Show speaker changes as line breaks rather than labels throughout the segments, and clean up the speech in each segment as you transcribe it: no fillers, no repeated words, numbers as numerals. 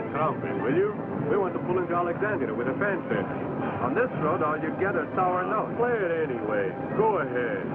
that trumpet, will you? We want to pull into Alexandria with a fanfare. On this road, all you get are sour notes. Play it anyway. Go ahead.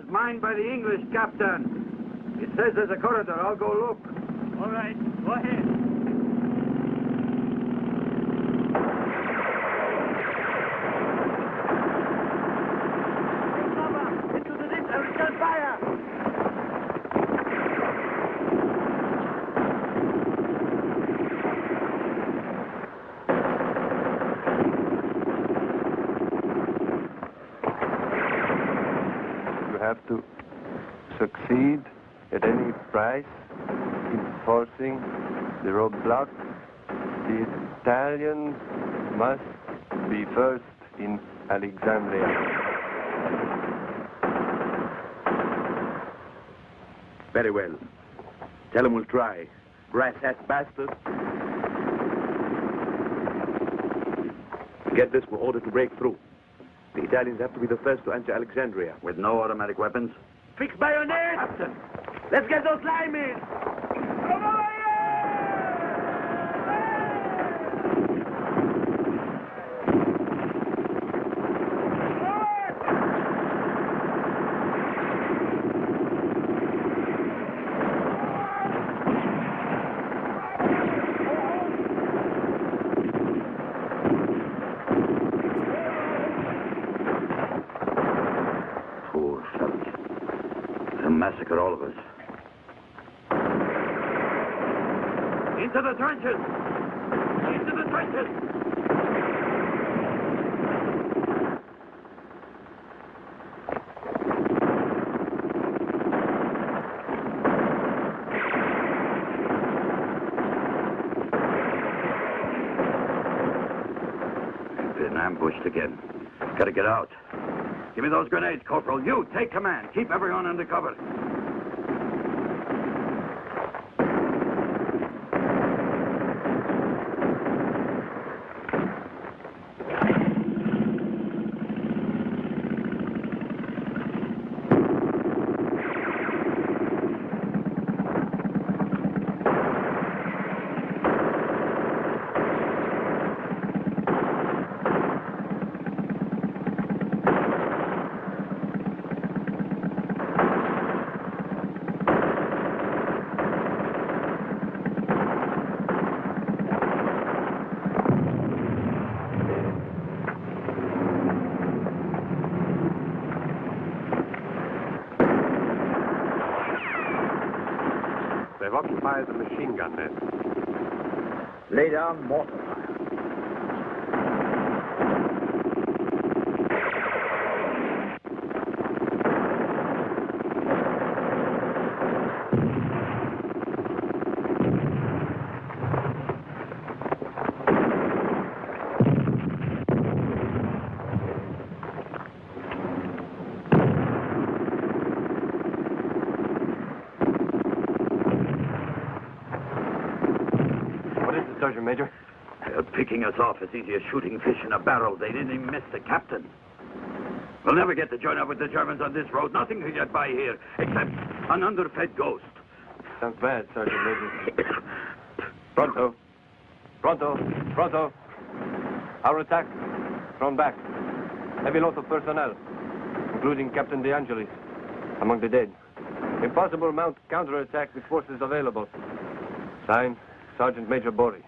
Mined by the English, Captain. It says there's a corridor. I'll go look.
All right, go ahead. Into the ditch, I will stand fire.
Have to succeed at any price in forcing the roadblock. The Italians must be first in Alexandria.
Very well. Tell him we'll try. Brass-ass bastard. Get this, we're ordered to break through. The Italians have to be the first to enter Alexandria. With no automatic weapons?
Fix bayonets!
Captain!
Let's get those linemen! Come on!
Massacre all of us. Into the trenches! Into the trenches! Been ambushed again. Gotta get out. Give me those grenades, Corporal. You, take command. Keep everyone under cover.
They've occupied the machine gun nest.
Lay down mortar fire.
Sergeant Major?
They're picking us off as easy as shooting fish in a barrel. They didn't even miss the captain. We'll never get to join up with the Germans on this road. Nothing can get by here except an underfed ghost.
Sounds bad, Sergeant Major. Pronto. Pronto. Pronto. Our attack. Thrown back. Heavy loss of personnel, including Captain De Angelis, among the dead. Impossible mount counterattack with forces available. Signed, Sergeant Major Bori.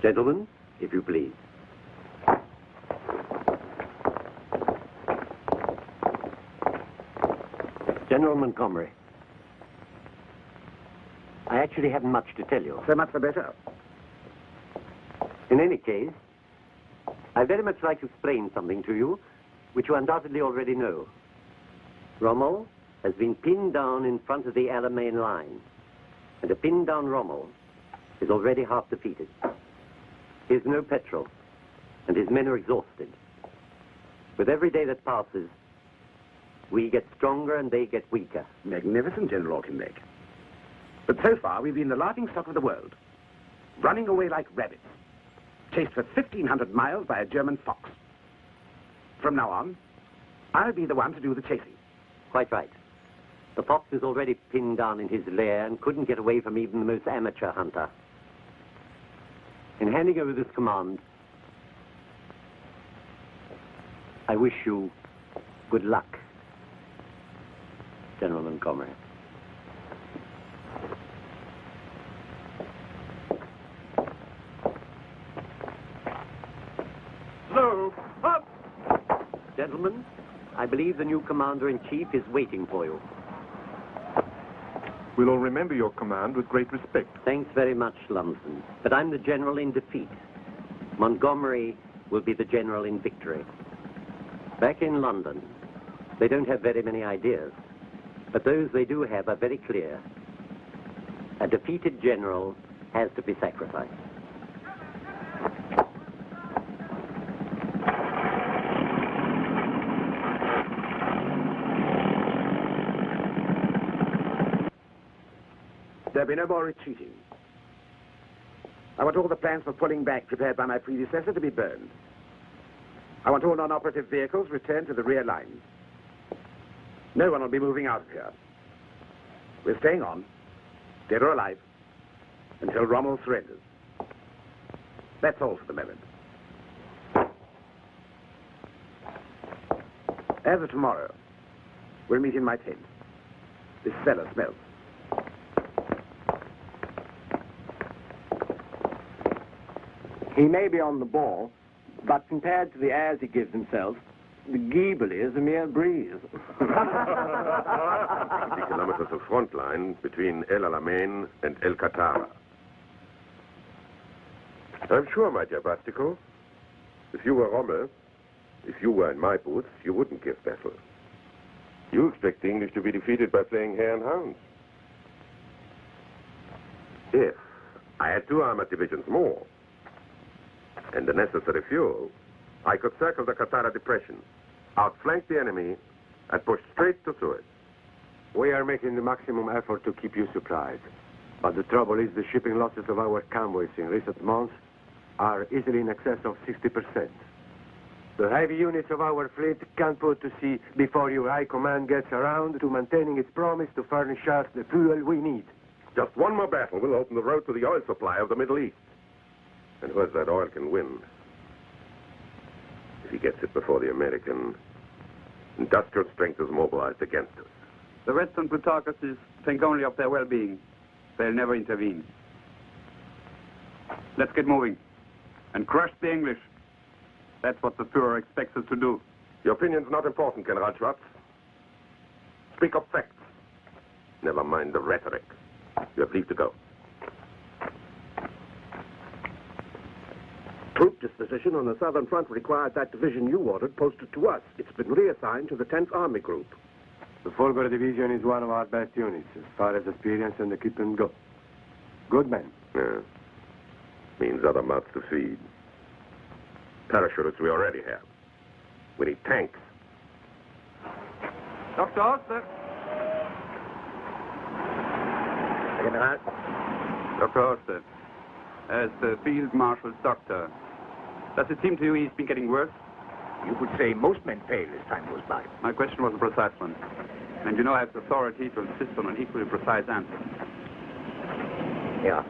Gentlemen, if you please. General Montgomery, I actually haven't much to tell you.
So much the better.
In any case, I'd very much like to explain something to you, which you undoubtedly already know. Rommel has been pinned down in front of the Alamein line, and a pinned down Rommel is already half defeated. He has no petrol, and his men are exhausted. With every day that passes, we get stronger and they get weaker.
Magnificent, General Auchinleck. But so far, we've been the laughing stock of the world, running away like rabbits, chased for 1,500 miles by a German fox. From now on, I'll be the one to do the chasing.
Quite right. The fox is already pinned down in his lair and couldn't get away from even the most amateur hunter. In handing over this command, I wish you good luck, General Montgomery.
Slow. Up.
Gentlemen, I believe the new commander-in-chief is waiting for you.
We'll all remember your command with great respect.
Thanks very much, Lumsden. But I'm the general in defeat. Montgomery will be the general in victory. Back in London, they don't have very many ideas, but those they do have are very clear. A defeated general has to be sacrificed.
There'll be no more retreating. I want all the plans for pulling back prepared by my predecessor to be burned. I want all non-operative vehicles returned to the rear lines. No one will be moving out of here. We're staying on, dead or alive, until Rommel surrenders. That's all for the moment. As of tomorrow, we'll meet in my tent. This cellar smells.
He may be on the ball, but compared to the airs he gives himself, the Giebel is a mere breeze.
20 kilometers of front line between El Alamein and El Qattara. I'm sure, my dear Bastico, if you were Rommel, if you were in my boots, you wouldn't give battle. You expect the English to be defeated by playing hare and hounds. If I had 2 armored divisions more, and the necessary fuel, I could circle the Qattara depression, outflank the enemy, and push straight to Suez.
We are making the maximum effort to keep you supplied. But the trouble is the shipping losses of our convoys in recent months are easily in excess of 60%. The heavy units of our fleet can't put to sea before your high command gets around to maintaining its promise to furnish us the fuel we need.
Just one more battle will open the road to the oil supply of the Middle East. And whoever that oil can win, if he gets it before the American, industrial strength is mobilized against us.
The Western plutocracies think only of their well-being. They'll never intervene. Let's get moving and crush the English. That's what the Führer expects us to do.
Your opinion's not important, General Schwartz. Speak of facts. Never mind the rhetoric. You have leave to go.
Troop disposition on the southern front required that division you ordered posted to us. It's been reassigned to the 10th Army Group.
The Fulgur Division is one of our best units as far as experience and equipment go. Good men.
Yeah. Means other mouths to feed. Parachutists we already have. We need tanks.
Dr. Oster.
General.
Dr. Oster, as the Field Marshal's doctor, does it seem to you he's been getting worse?
You could say most men fail as time goes by.
My question was a precise one. And you know I have the authority to insist on an equally precise answer.
Yeah.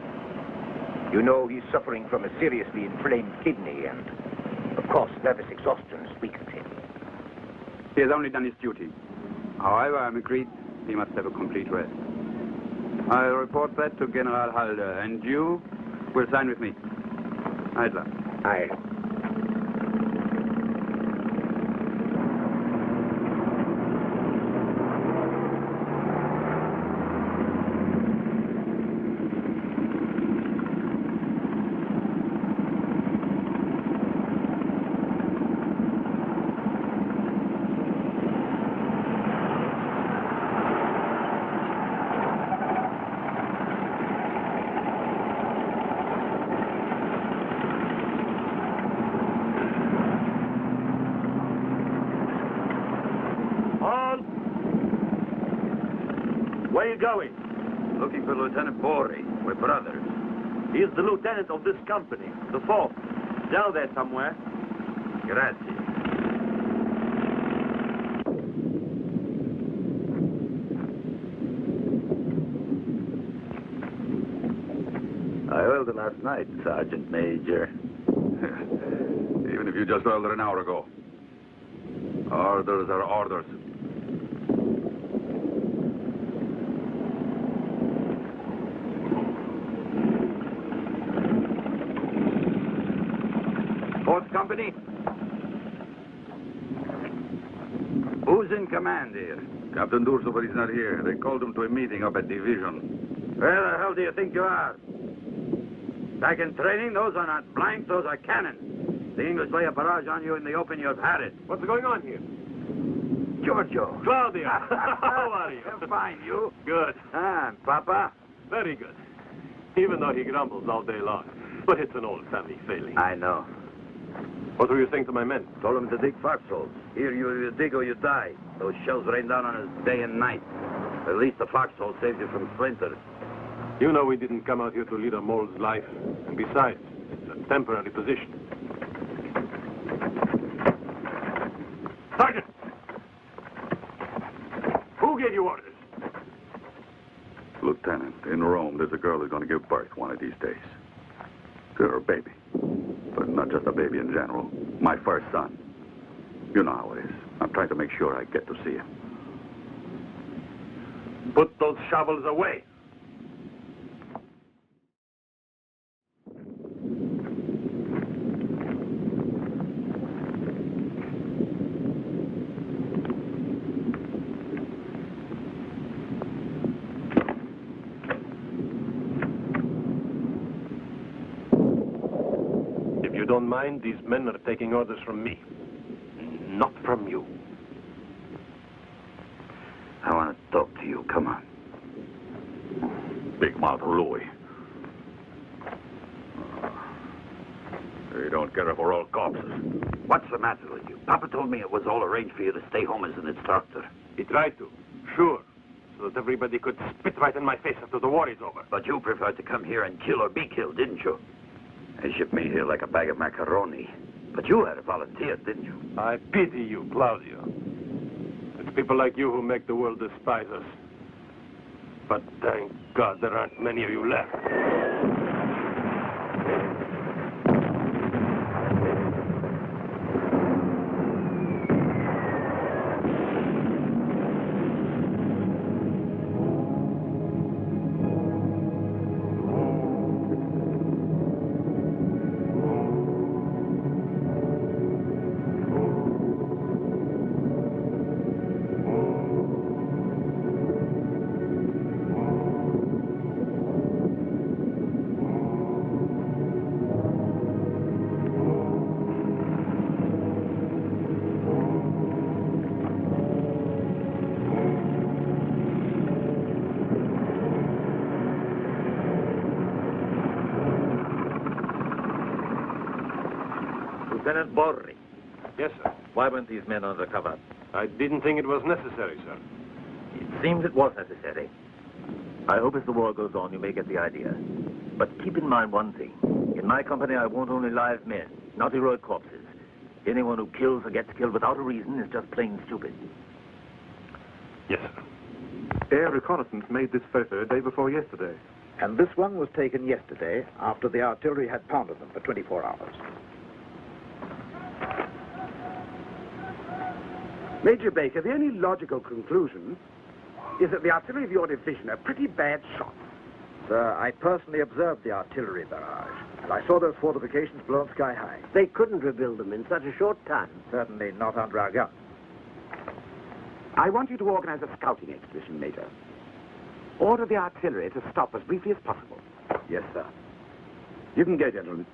You know he's suffering from a seriously inflamed kidney and, of course, nervous exhaustion has weakened him.
He has only done his duty. However, I'm agreed he must have a complete rest. I'll report that to General Halder, and you will sign with me. Idler.
Aye.
Where are you going?
Looking for Lieutenant Bori. We're brothers.
He is the lieutenant of this company, the 4th. Down there somewhere.
Grazie. I oiled it last night, Sergeant Major.
Even if you just oiled it an hour ago. Orders are orders.
Fourth Company? Who's in command here?
Captain Durso, but he's not here. They called him to a meeting up at Division.
Where the hell do you think you are? Back in training, those are not blanks, those are cannons. The English lay a barrage on you in the open, you've had it.
What's going on here?
Giorgio.
Claudia, how are you?
Fine, you?
Good.
And Papa?
Very good. Even though he grumbles all day long. But it's an old family failing.
I know.
What were you saying to my men?
Told him to dig foxholes. Here, you dig or you die. Those shells rain down on us day and night. At least the foxhole saves you from splinters.
You know we didn't come out here to lead a mole's life. And besides, it's a temporary position. Sergeant! Who gave you orders?
Lieutenant, in Rome, there's a girl who's going to give birth one of these days. To her baby. But not just a baby in general. My first son. You know how it is. I'm trying to make sure I get to see him.
Put those shovels away. If you don't mind, these men are taking orders from me. Not from you.
I want to talk to you. Come on.
Big mouth Louis. They don't care if we're all corpses.
What's the matter with you? Papa told me it was all arranged for you to stay home as an instructor.
He tried to, sure, so that everybody could spit right in my face after the war is over.
But you preferred to come here and kill or be killed, didn't you? They shipped me here like a bag of macaroni. But you had volunteered, didn't you?
I pity you, Claudio. It's people like you who make the world despise us. But thank God there aren't many of you left.
Lieutenant Borri.
Yes, sir.
Why weren't these men under cover?
I didn't think it was necessary, sir.
It seems it was necessary. I hope as the war goes on, you may get the idea. But keep in mind one thing. In my company, I want only live men, not heroic corpses. Anyone who kills or gets killed without a reason is just plain stupid.
Yes, sir.
Air reconnaissance made this photo day before yesterday.
And this one was taken yesterday after the artillery had pounded them for 24 hours. Major Baker, the only logical conclusion is that the artillery of your division are pretty bad shots.
Sir, I personally observed the artillery barrage.
I saw those fortifications blown sky high.
They couldn't rebuild them in such a short time.
Certainly not under our guns. I want you to organize a scouting expedition, Major. Order the artillery to stop as briefly as possible.
Yes, sir. You can go, gentlemen.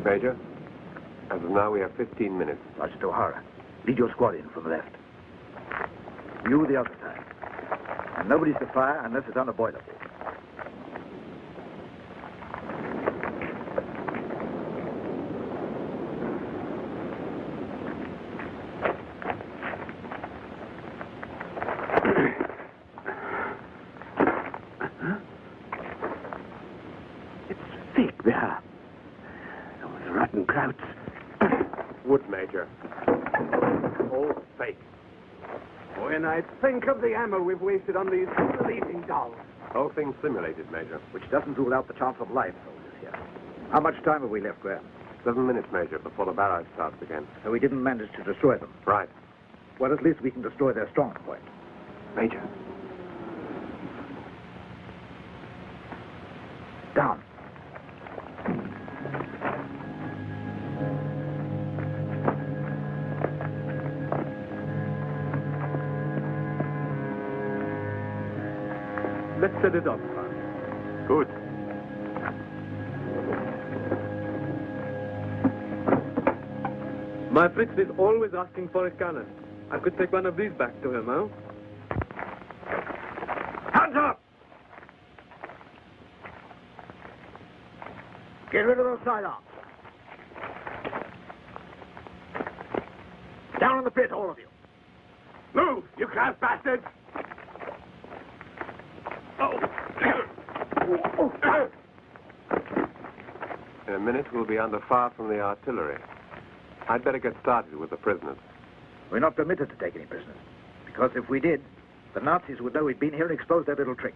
Major, as of now, we have 15 minutes.
Sergeant O'Hara, lead your squad in from the left. You the other side. And nobody's to fire unless it's unavoidable. It's thick there. Those rotten krauts.
Wood, Major. All fake.
When I think of the ammo we've wasted on these bleeding dolls.
Whole thing simulated, Major.
Which doesn't rule out the chance of live soldiers here. How much time have we left, Graham?
7 minutes, Major, before the barrage starts again.
So we didn't manage to destroy them.
Right.
Well, at least we can destroy their strong point.
Major.
Down.
Let's set it up.
Good.
My Fritz is always asking for a cannon. I could take one of these back to him, huh?
Hands up! Get rid of those sidearms. Down in the pit, all of you. Move, you class bastards!
In a minute, we'll be under fire from the artillery. I'd better get started with the prisoners.
We're not permitted to take any prisoners. Because if we did, the Nazis would know we'd been here and expose their little trick.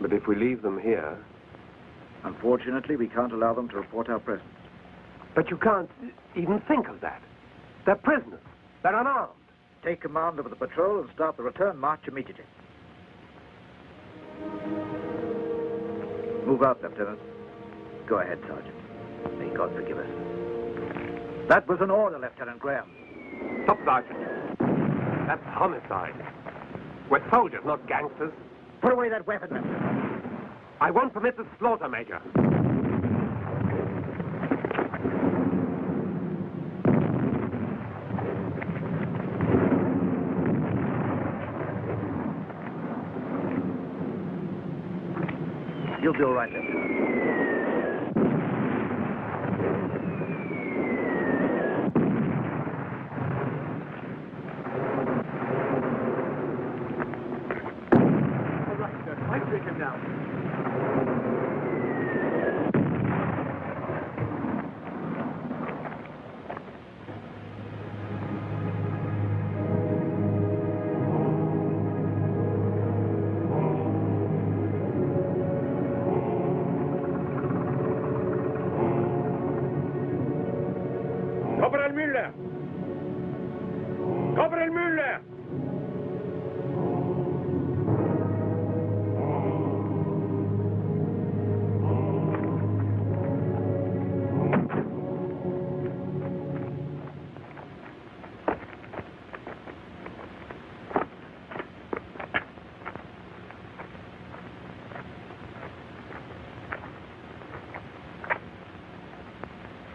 But if we leave them here...
Unfortunately, we can't allow them to report our presence.
But you can't even think of that. They're prisoners. They're unarmed.
Take command of the patrol and start the return march immediately. Move out, Lieutenant. Go ahead, Sergeant. May God forgive us. That was an order, Lieutenant Graham.
Stop, Sergeant. That's homicide. We're soldiers, not gangsters.
Put away that weapon, Lieutenant.
I won't permit the slaughter, Major.
You'll be all right, Lieutenant.
All right, sir. I'll take him down.
Corporal Müller! Corporal Müller!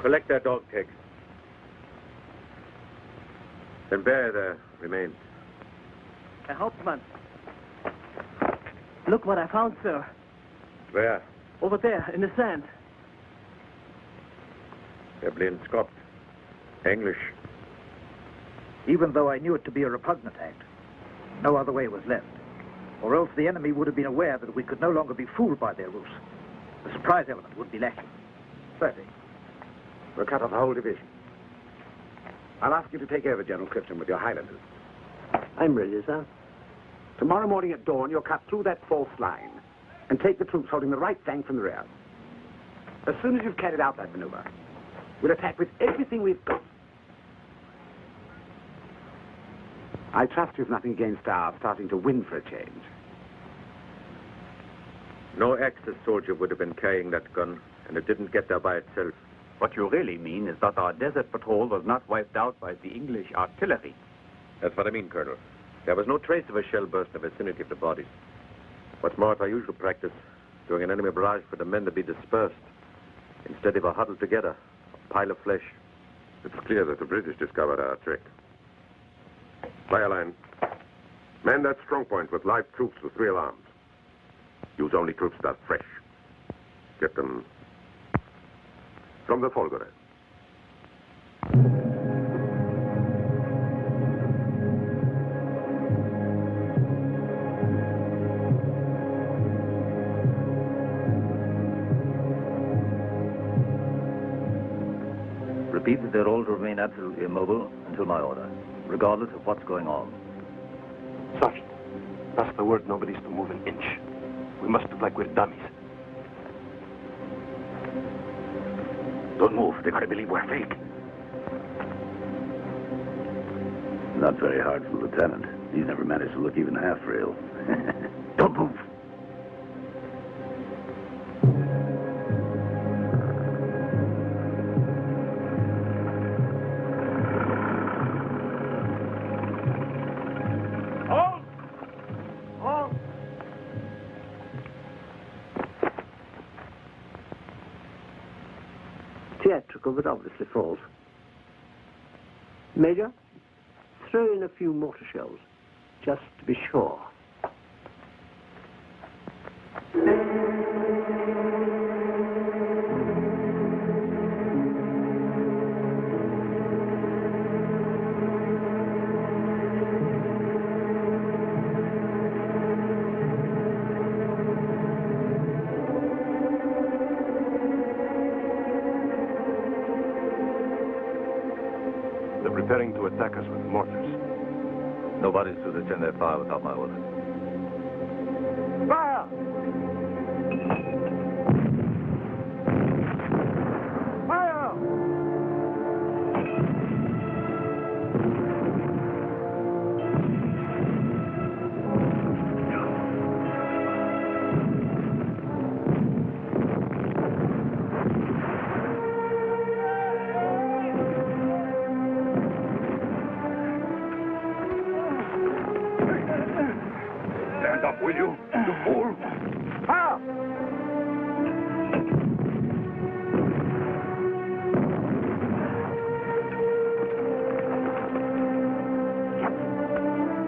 Collect their dog tags. Then bear the remains.
A Hauptmann. Look what I found, sir.
Where?
Over there, in the sand.
Dublin, Scott. English.
Even though I knew it to be a repugnant act, no other way was left.
Or else the enemy would have been aware that we could no longer be fooled by their ruse. The surprise element would be lacking.
Certainly. We'll cut off the whole division. I'll ask you to take over, General Clifton, with your Highlanders.
I'm ready, sir.
Tomorrow morning at dawn, you'll cut through that false line and take the troops holding the right flank from the rear. As soon as you've carried out that maneuver, we'll attack with everything we've got. I trust you've nothing against our starting to win for a change.
No Axis soldier would have been carrying that gun, and it didn't get there by itself.
What you really mean is that our desert patrol was not wiped out by the English artillery.
That's what I mean, Colonel. There was no trace of a shell burst in the vicinity of the bodies. What's more, it's our usual practice, during an enemy barrage, for the men to be dispersed. Instead, they were huddled together, a pile of flesh.
It's clear that the British discovered our trick. Fire line. Man that strong point with live troops with 3 alarms. Use only troops that are fresh. Get them from the Folgore.
Repeat that they're all to remain absolutely immobile until my order, regardless of what's going on.
Sergeant, that's the word. Nobody's to move an inch. We must look like we're dummies.
Don't move. They're going to believe we're fake.
Not very hard for the lieutenant. He's never managed to look even half real. Don't move.
Theatrical, but obviously false. Major, throw in a few mortar shells, just to be sure.
Preparing to attack us with mortars.
Nobody's to return their fire without my orders.
Fire! Fire!
Will you? You fool!
Fire!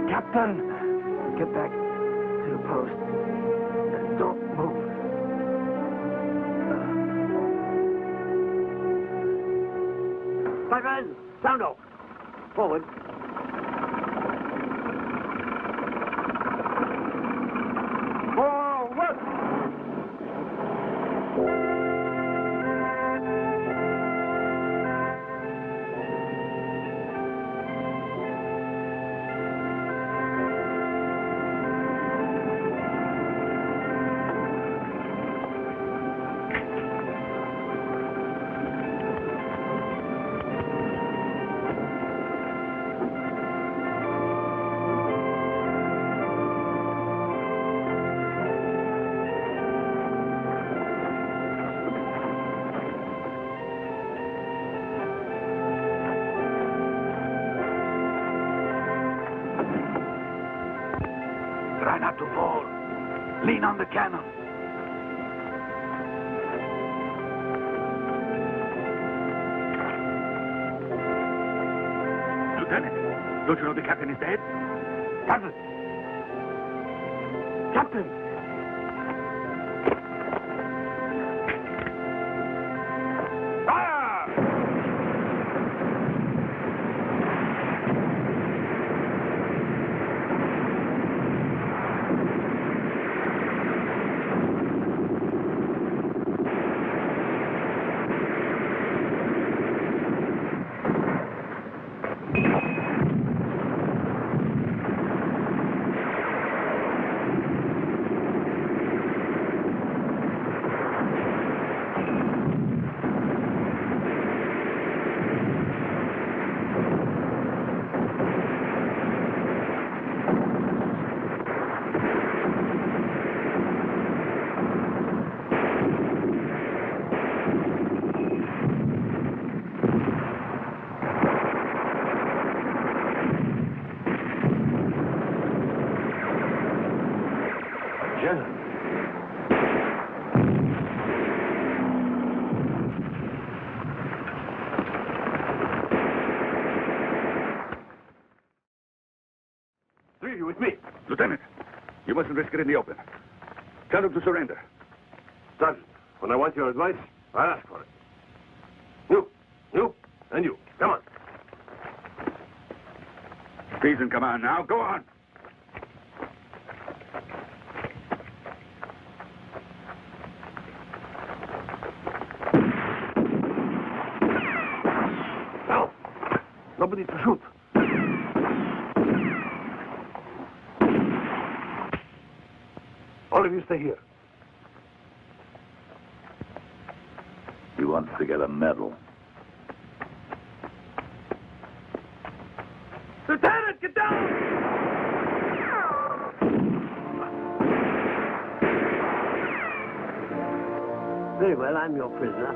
Captain! Get back to your post. Don't move.
My men, sound off. Forward.
Try not to fall. Lean on the cannon. Lieutenant, don't you know the captain is dead? Captain! Captain!
leave you with me.
Lieutenant, you mustn't risk it in the open. Tell them to surrender.
Sergeant, when I want your advice, I'll ask for it. You, and you. Come on.
Please and come on now. Go on.
Now, nobody to shoot. All of you stay here.
He wants to get a medal.
Lieutenant, get down!
Very well, I'm your prisoner.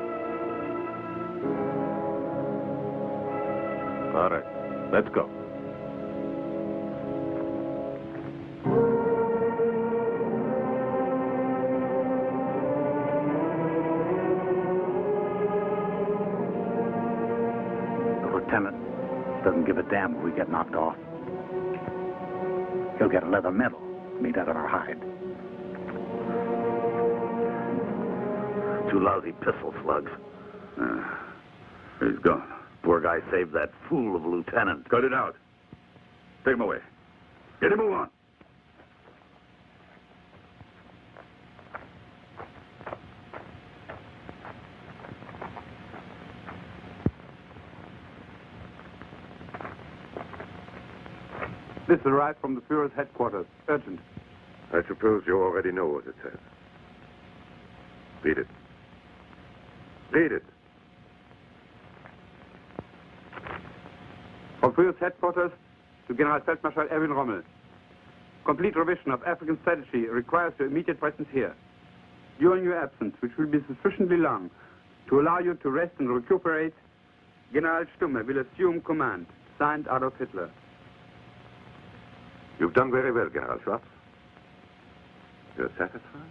All right, let's go.
The lieutenant doesn't give a damn if we get knocked off. He'll get a leather medal made out of our hide.
Two lousy pistol slugs.
He's gone.
Poor guy saved that fool of a lieutenant.
Cut it out. Take him away. Get him move on.
This arrived from the Führer's headquarters. Urgent.
I suppose you already know what it says. Read it. Read it.
From Führer's headquarters to General Feldmarschall Erwin Rommel. Complete revision of African strategy requires your immediate presence here. During your absence, which will be sufficiently long to allow you to rest and recuperate, General Stumme will assume command. Signed, Adolf Hitler.
You've done very well, General Schwartz. You're satisfied?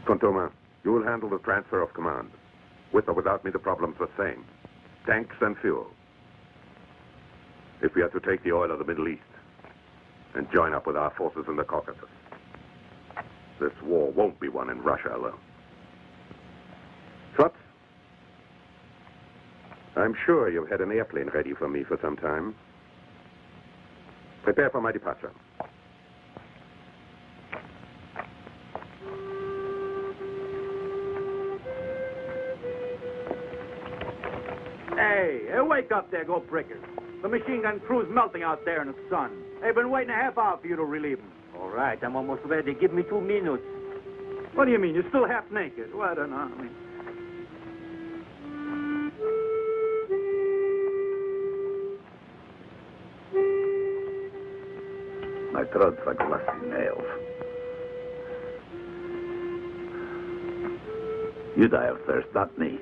Contoma, you will handle the transfer of command. With or without me, the problem's the same. Tanks and fuel. If we are to take the oil of the Middle East and join up with our forces in the Caucasus, this war won't be won in Russia alone. Schwartz, I'm sure you've had an airplane ready for me for some time. Prepare for my departure.
Hey, wake up there, go prickers. The machine gun crew's melting out there in the sun. They've been waiting a half hour for you to relieve them.
All right, I'm almost ready. Give me 2 minutes.
What do you mean? You're still half naked. Well, I don't know.
My throat's like rusty nails. You die of thirst, not me.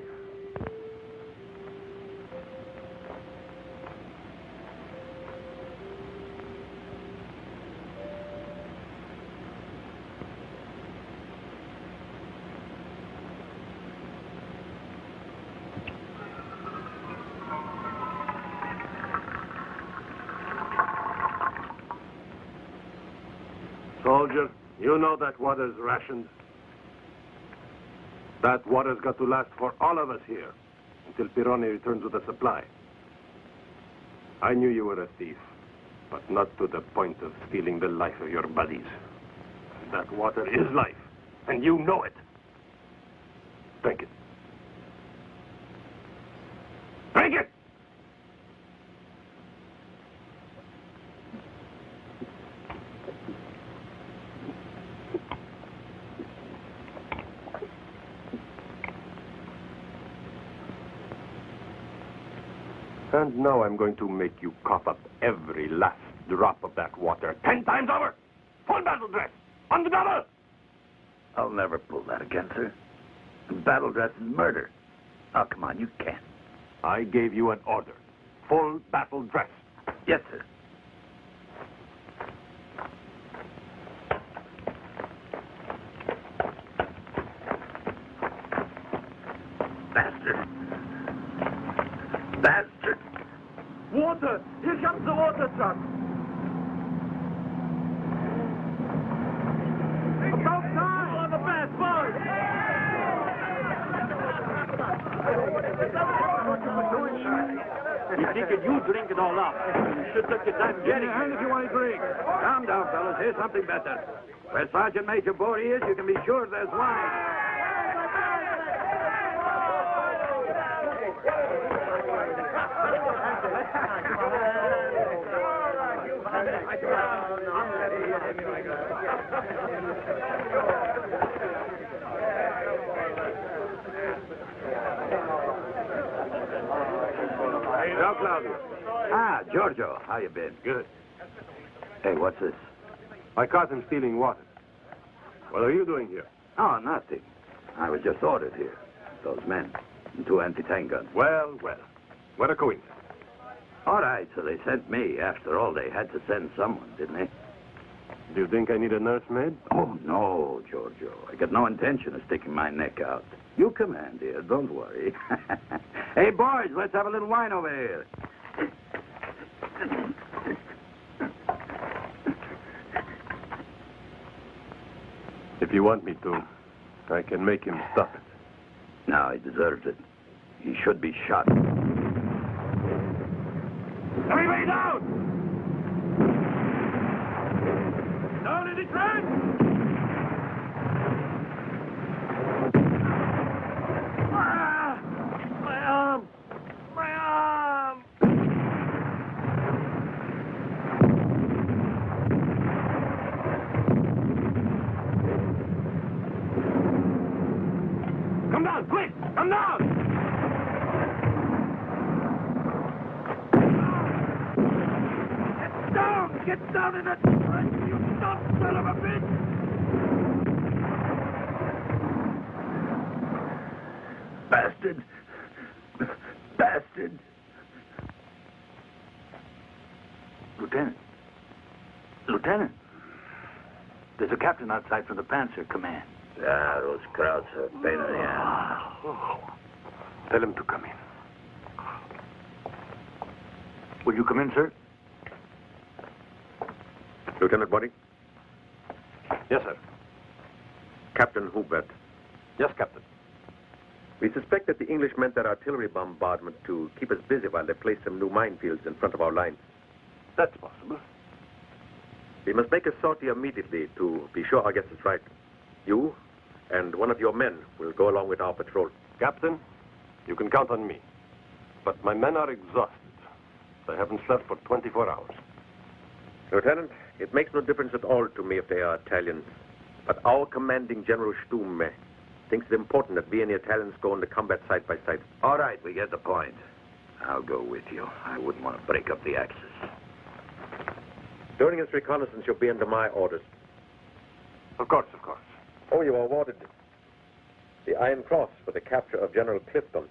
Soldier, you know that water's rationed. That water's got to last for all of us here until Ferroni returns with a supply. I knew you were a thief, but not to the point of stealing the life of your buddies. That water is life, and you know it. Drink it. Drink it! And now I'm going to make you cough up every last drop of that water 10 times over. Full battle dress. On the double.
I'll never pull that against her. Battle dress is murder. Oh, come on, you can't.
I gave you an order. Full battle dress.
Yes, sir. Bastard. Bastard.
Water! It's
comes the water truck. About time! On the fast boat!
He figured you drink it all up. You should took your time getting it.
And if you want to drink.
Calm down, fellas. Here's something better. Where Sergeant Major Bory is, you can be sure there's wine.
Now, Claudio.
Ah, Giorgio. How you been?
Good.
Hey, what's this?
I caught him stealing water. What are you doing here?
Oh, nothing. I was just ordered here. Those men. And 2 anti-tank guns.
Well, well. What a coincidence.
All right, so they sent me. After all, they had to send someone, didn't they?
Do you think I need a nursemaid?
Oh, no, Giorgio. I got no intention of sticking my neck out. You command here, don't worry. Hey, boys, let's have a little wine over here.
If you want me to, I can make him stop it.
No, he deserves it. He should be shot.
Everybody down! Down in the trench! My arm! My arm! Come down, quick! Come down! Get down in that trench, you dumb son of a bitch!
Bastard! Bastard!
Lieutenant. Lieutenant. There's a captain outside from the Panzer Command.
Ah, those crowds are a pain in the ass.
Tell him to come in.
Will you come in, sir?
Lieutenant Body?
Yes, sir.
Captain Hubert.
Yes, Captain.
We suspect that the English meant their artillery bombardment to keep us busy while they placed some new minefields in front of our lines.
That's possible.
We must make a sortie immediately to be sure our guess is right. You and one of your men will go along with our patrol.
Captain, you can count on me. But my men are exhausted. They haven't slept for 24 hours.
Lieutenant, it makes no difference at all to me if they are Italians. But our commanding General Stumme thinks it important that we and the Italians go into combat side by side.
All right, we get the point. I'll go with you. I wouldn't want to break up the Axis.
During this reconnaissance, you'll be under my orders.
Of course, of course.
Oh, you are awarded the Iron Cross for the capture of General Clifton.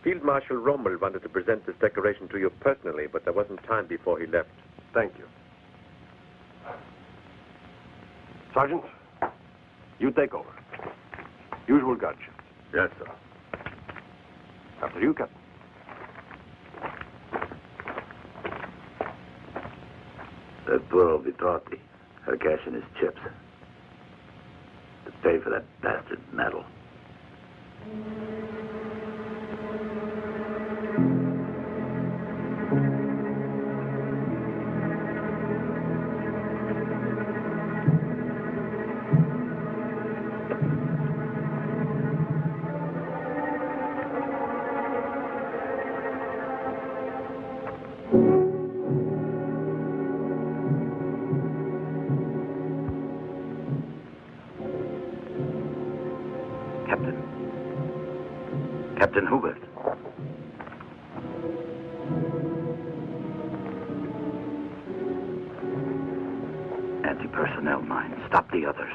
Field Marshal Rommel wanted to present this decoration to you personally, but there wasn't time before he left.
Thank you. Sergeant, you take over. Usual guard shift.
Yes, sir.
After you, Captain.
Arturo Vitorti had cash in his chips to pay for that bastard medal.
Captain Hubert. Anti-personnel mine. Stop the others.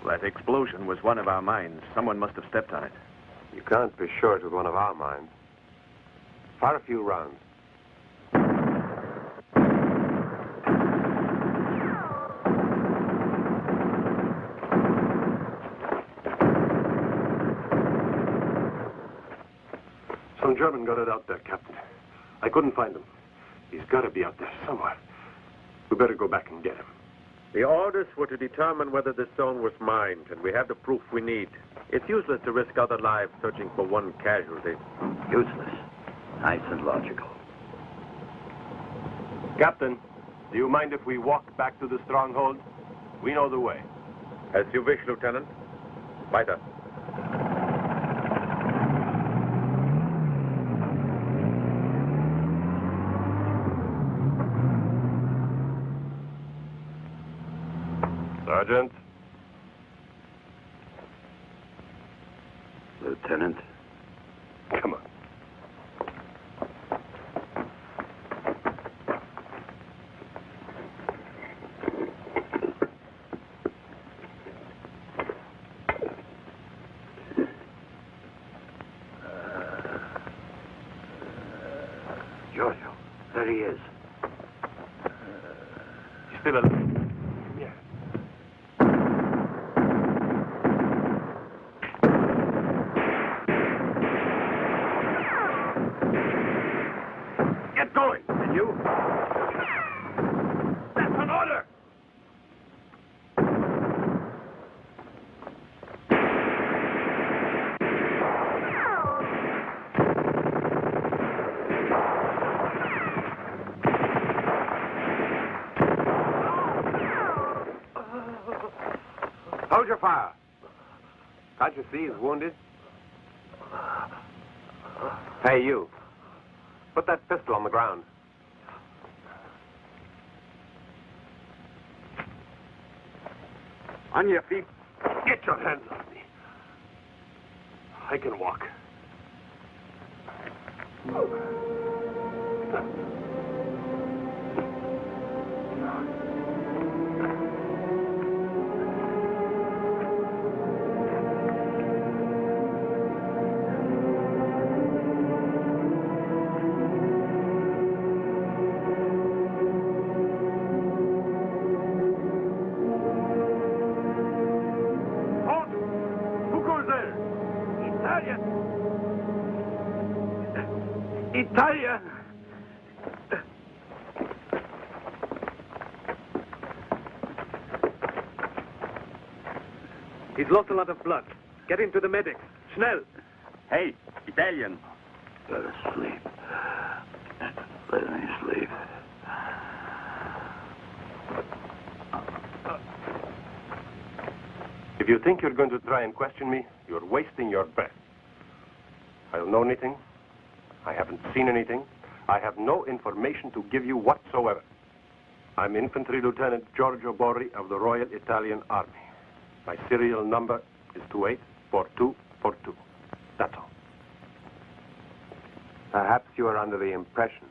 That explosion was one of our mines. Someone must have stepped on it. You can't be sure it was one of our mines. Fire a few rounds. German got it out there, Captain. I couldn't find him. He's got to be out there somewhere. We better go back and get him.
The orders were to determine whether the stone was mined, and we have the proof we need. It's useless to risk other lives searching for one casualty.
Useless. Nice and logical.
Captain, do you mind if we walk back to the stronghold? We know the way.
As you wish, Lieutenant. Weiter.
Sergeant.
Lieutenant.
Come on.
Giorgio, there he is.
He's still alive. Yeah.
Get going, and you? That's an order!
Hold your fire. Can't you see he's wounded? Hey, you. Put that pistol on the ground.
On your feet.
Get your hands off me. I can walk.
Italia!
He's lost a lot of blood. Get him to the medics. Schnell.
Hey, Italian.
Let us sleep. Let me sleep.
If you think you're going to try and question me, you're wasting your breath. I don't know anything. I haven't seen anything. I have no information to give you whatsoever. I'm Infantry Lieutenant Giorgio Borri of the Royal Italian Army. My serial number is 284242. That's all. Perhaps you are under the impression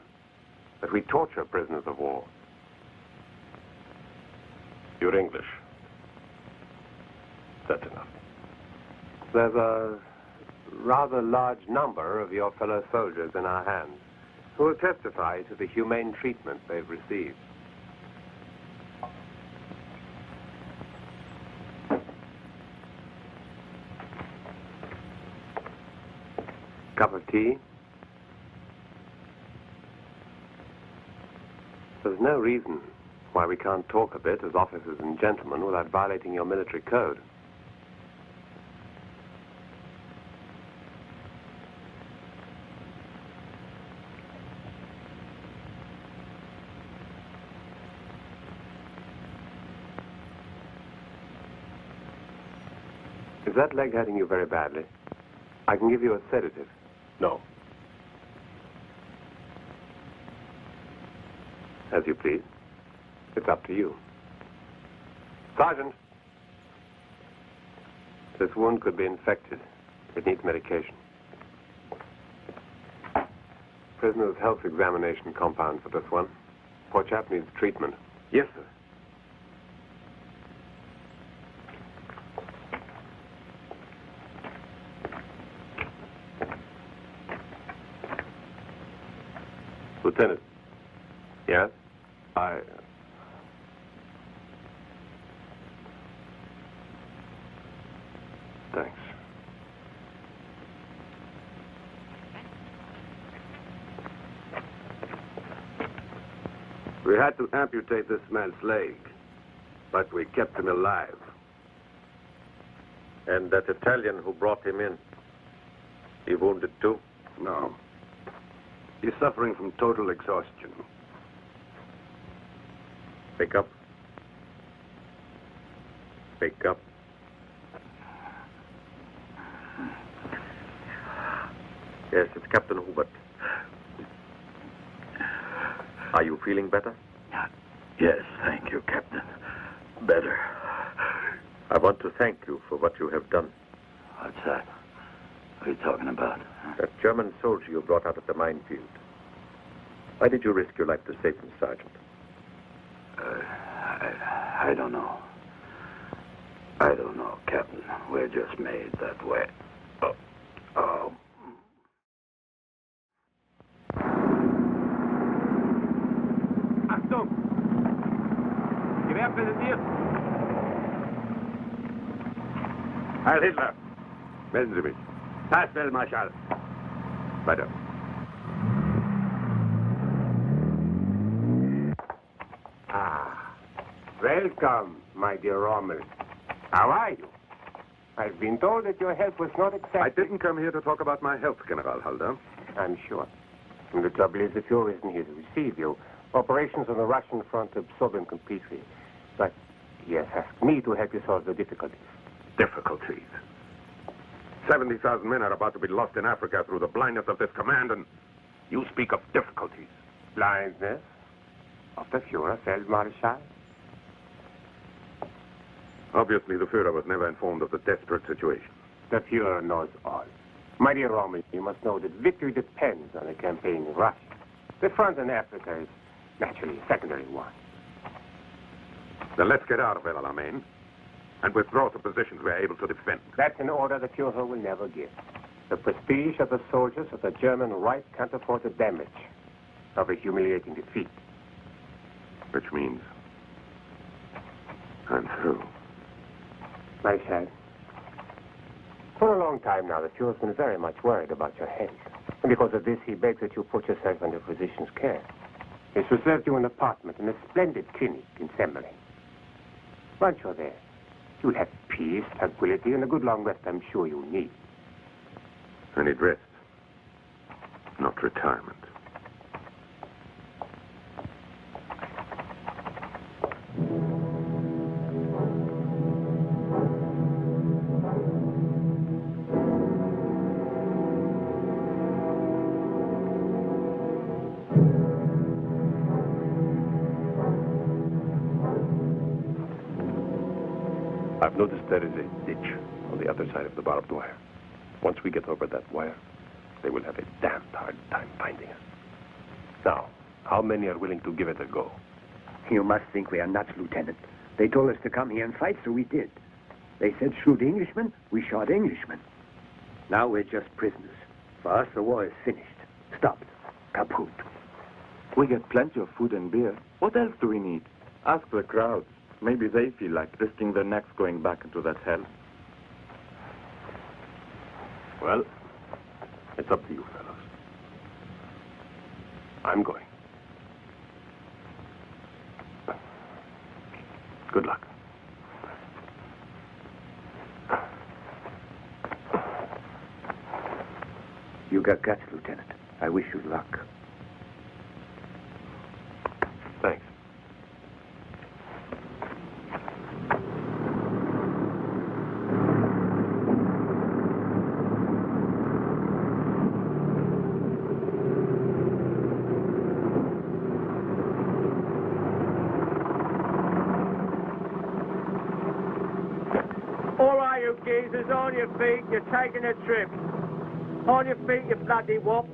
that we torture prisoners of war. You're English. That's enough. There's a rather large number of your fellow soldiers in our hands who will testify to the humane treatment they've received. Cup of tea? There's no reason why we can't talk a bit as officers and gentlemen without violating your military code. Is that leg hurting you very badly? I can give you a sedative. No. As you please. It's up to you. Sergeant! This wound could be infected. It needs medication. Prisoner's health examination compound for this one. Poor chap needs treatment. Yes, sir. Lieutenant. Yes? Thanks. We had to amputate this man's leg, but we kept him alive.
And that Italian who brought him in, he wounded too?
No. He's suffering from total exhaustion.
Wake up. Wake up. Yes, it's Captain Hubert. Are you feeling better?
Yes, thank you, Captain. Better.
I want to thank you for what you have done.
What's that? What are you talking about?
That German soldier you brought out of the minefield. Why did you risk your life to save him, Sergeant?
I don't know. I don't know, Captain. We're just made that way. Oh.
Achtung! Gewehr präsentiert!
Heil Hitler! Melden Sie mich.
Feldmarschall.
Weiter.
Welcome, my dear Rommel. How are you? I've been told that your health was not exactly...
I didn't come here to talk about my health, General Halder.
I'm sure. And the trouble is, the Fuhrer isn't here to receive you. Operations on the Russian front absorb him completely. But he has asked me to help you solve the difficulties.
Difficulties? 70,000 men are about to be lost in Africa through the blindness of this command, and you speak of difficulties.
Blindness of the Fuhrer, Feldmarschall?
Obviously, the Führer was never informed of the desperate situation.
The Fuhrer knows all. My dear Rommel, you must know that victory depends on a campaign in Russia. The front in Africa is naturally a secondary one.
Then let's get out of El Alamein and withdraw to positions we're able to defend.
That's an order the Fuhrer will never give. The prestige of the soldiers of the German right can't afford the damage of a humiliating defeat.
Which means I'm through.
Marshal, for a long time now, the Fuhrer's been very much worried about your health. And because of this, he begs that you put yourself under physician's care. He's reserved you an apartment in a splendid clinic in Semmeln. Once you're there, you'll have peace, tranquility, and a good long rest I'm sure you'll need.
I need rest, not retirement.
I've noticed there is a ditch on the other side of the barbed wire. Once we get over that wire, they will have a damned hard time finding us. Now, how many are willing to give it a go?
You must think we are nuts, Lieutenant. They told us to come here and fight, so we did. They said shoot Englishmen, we shot Englishmen. Now we're just prisoners. For us, the war is finished. Stopped. Kaput.
We get plenty of food and beer. What else do we need? Ask the crowds. Maybe they feel like risking their necks going back into that hell.
Well, it's up to you, fellows. I'm going. Good luck.
You got guts, Lieutenant. I wish you luck.
Thanks.
Geezers, on your feet, you're taking a trip. On your feet, you bloody wop.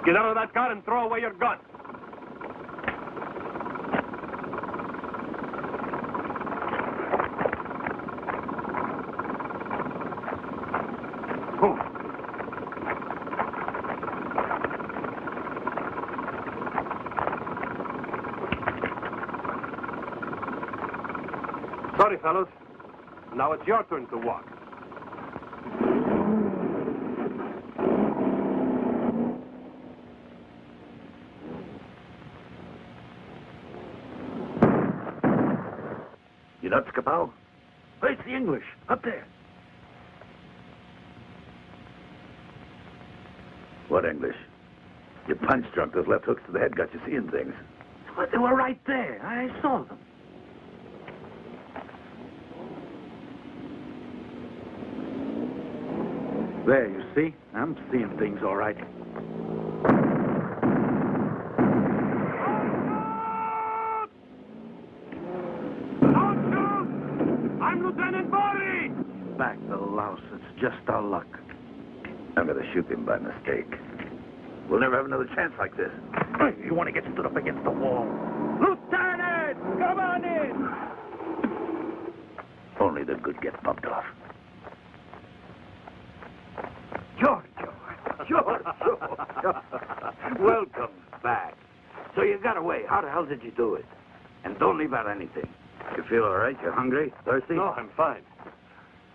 Get out of that car and throw away your gun. Sorry, fellows. Now it's your turn to walk.
You nuts, Kapow? Hey, it's the English. Up there. What English? You punch drunk. Those left hooks to the head got you seeing things.
But they were right there. I saw them. There, you see? I'm seeing things all right.
I'm Lieutenant Bori!
Back the louse. It's just our luck.
I'm going to shoot him by mistake. We'll never have another chance like this.
You want to get stood up against the wall.
Lieutenant! Come on in!
Only the good get bumped off.
Giorgio!
Welcome back. So you got away. How the hell did you do it? And don't leave out anything. You feel all right? You're hungry? Thirsty?
No, I'm fine.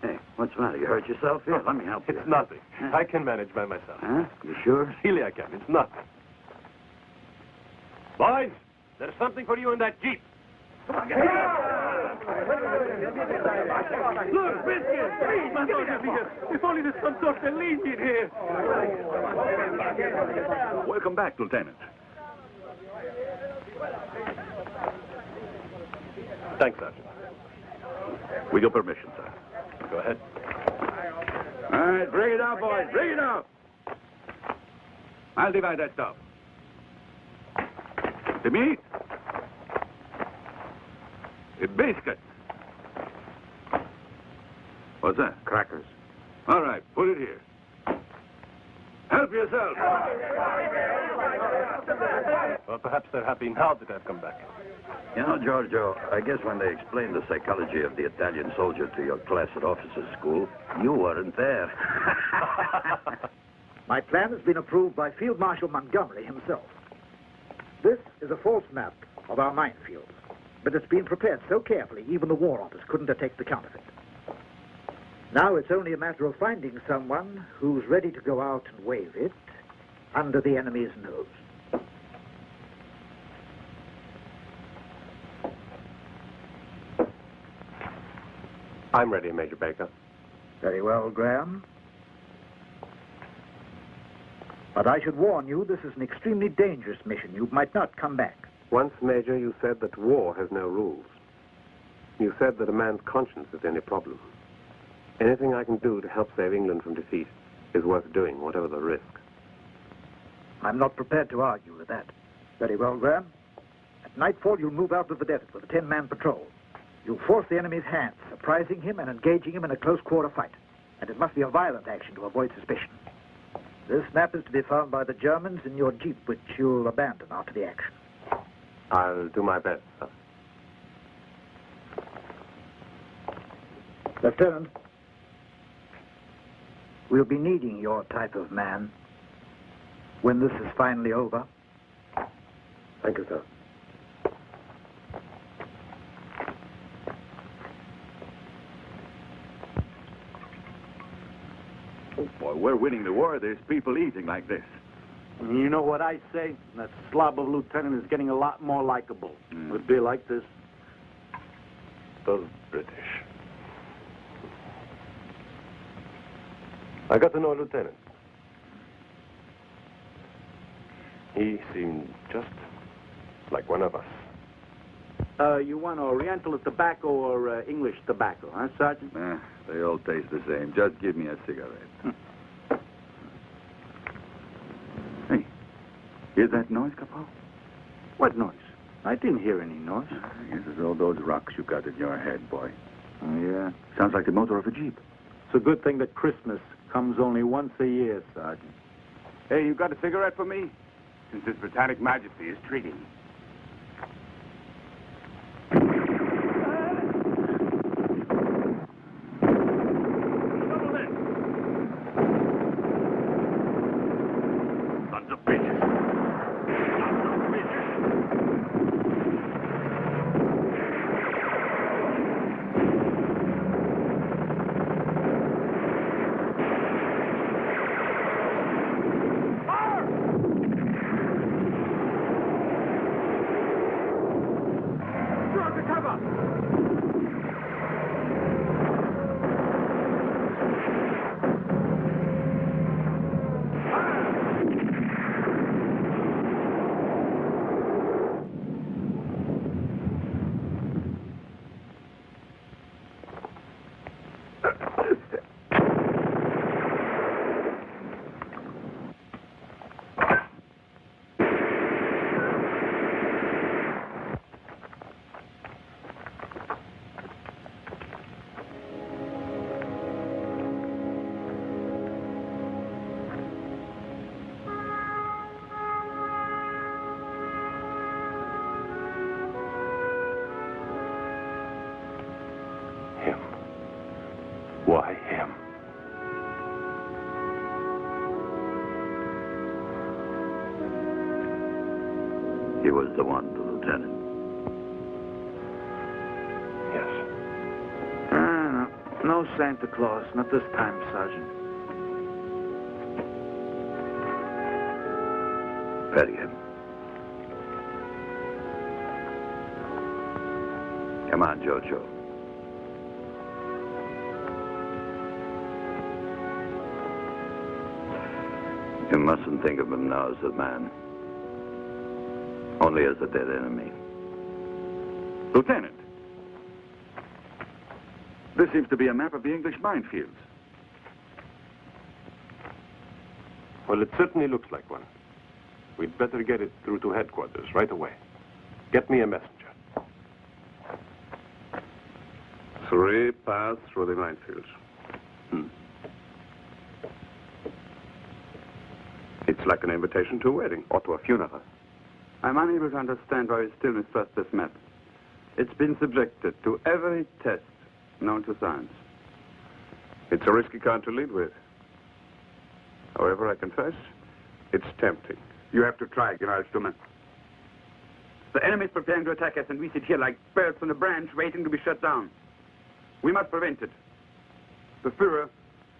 Hey, what's the matter? You hurt yourself? Here, let me help you.
It's nothing. I can manage by myself.
Huh? You sure?
Really, I can. It's nothing. Boys, there's something for you in that Jeep.
Come on, get it. Look, biscuits! Please, my daughter here. If only there's some sort of lead in here.
Welcome back, Lieutenant.
Thanks, Sergeant.
With your permission, sir.
Go ahead.
All right, bring it out, boys. Bring it out. I'll divide that stuff. The meat. The biscuits. What's that?
Crackers.
All right, put it here. Help yourself.
Well, perhaps they're happy now that I've come back.
You know, Giorgio, I guess when they explained the psychology of the Italian soldier to your class at officers' school, you weren't there.
My plan has been approved by Field Marshal Montgomery himself. This is a false map of our minefields, but it's been prepared so carefully even the War Office couldn't detect the counterfeit. Now it's only a matter of finding someone who's ready to go out and wave it under the enemy's nose.
I'm ready, Major Baker.
Very well, Graham. But I should warn you, this is an extremely dangerous mission. You might not come back.
Once, Major, you said that war has no rules. You said that a man's conscience is the only problem. Anything I can do to help save England from defeat is worth doing, whatever the risk.
I'm not prepared to argue with that. Very well, Graham. At nightfall, you'll move out of the desert with a 10-man patrol. You'll force the enemy's hands, surprising him and engaging him in a close-quarter fight. And it must be a violent action to avoid suspicion. This map is to be found by the Germans in your Jeep, which you'll abandon after the action.
I'll do my best, sir.
Lieutenant, we'll be needing your type of man when this is finally over.
Thank you, sir.
Oh, boy, we're winning the war. There's people eating like this.
You know what I say? That slob of lieutenant is getting a lot more likable. Would be like this.
Those British. I got to know a lieutenant. He seemed just like one of us.
You want Oriental tobacco or English tobacco, huh, Sergeant?
They all taste the same. Just give me a cigarette. Hey, hear that noise, Capo?
What noise? I didn't hear any noise.
I guess it's all those rocks you got in your head, boy.
Oh, yeah?
Sounds like the motor of a Jeep.
It's a good thing that Christmas comes only once a year, Sergeant.
Hey, you got a cigarette for me? since His Britannic Majesty is treating.
Sons of bitches. Sons of bitches.
Why him?
He was the one, the lieutenant.
Yes.
No Santa Claus, not this time, Sergeant.
Bury him. Come on, Giorgio. You mustn't think of him now as a man. Only as a dead enemy.
Lieutenant, this seems to be a map of the English minefields.
Well, it certainly looks like one. We'd better get it through to headquarters right away. Get me a messenger.
3 paths through the minefields. It's like an invitation to a wedding.
Or to a funeral.
I'm unable to understand why we still mistrust this map. It's been subjected to every test known to science. It's a risky card to lead with. However, I confess, it's tempting.
You have to try, General Stumme.
The enemy's preparing to attack us, and we sit here like birds on a branch waiting to be shut down. We must prevent it. The Führer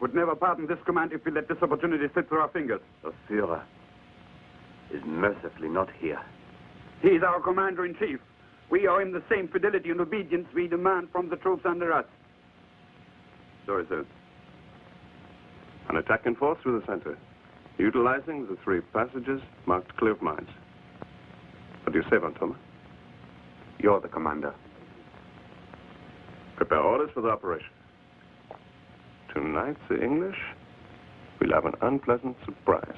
would never pardon this command if we let this opportunity slip through our fingers.
The Führer is mercifully not here.
He is our commander-in-chief. We owe him the same fidelity and obedience we demand from the troops under us.
So is it. An attack in force through the center, utilizing the 3 passages marked clear of mines. What do you say, Von Thoma?
You're the commander.
Prepare orders for the operation. Tonight, the English will have an unpleasant surprise.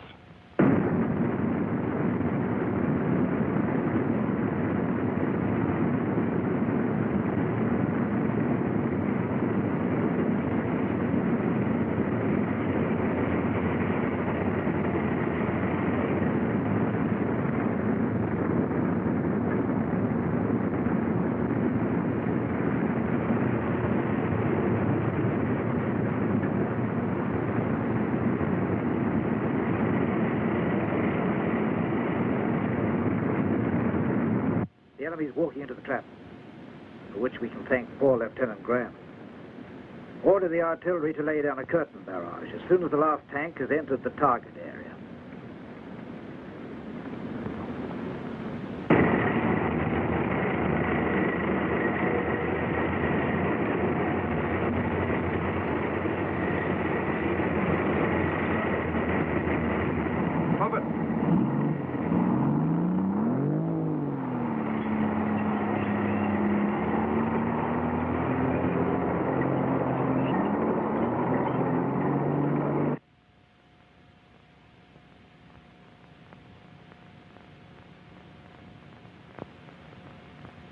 The enemy's walking into the trap, for which we can thank poor Lieutenant Graham. Order the artillery to lay down a curtain barrage as soon as the last tank has entered the target area.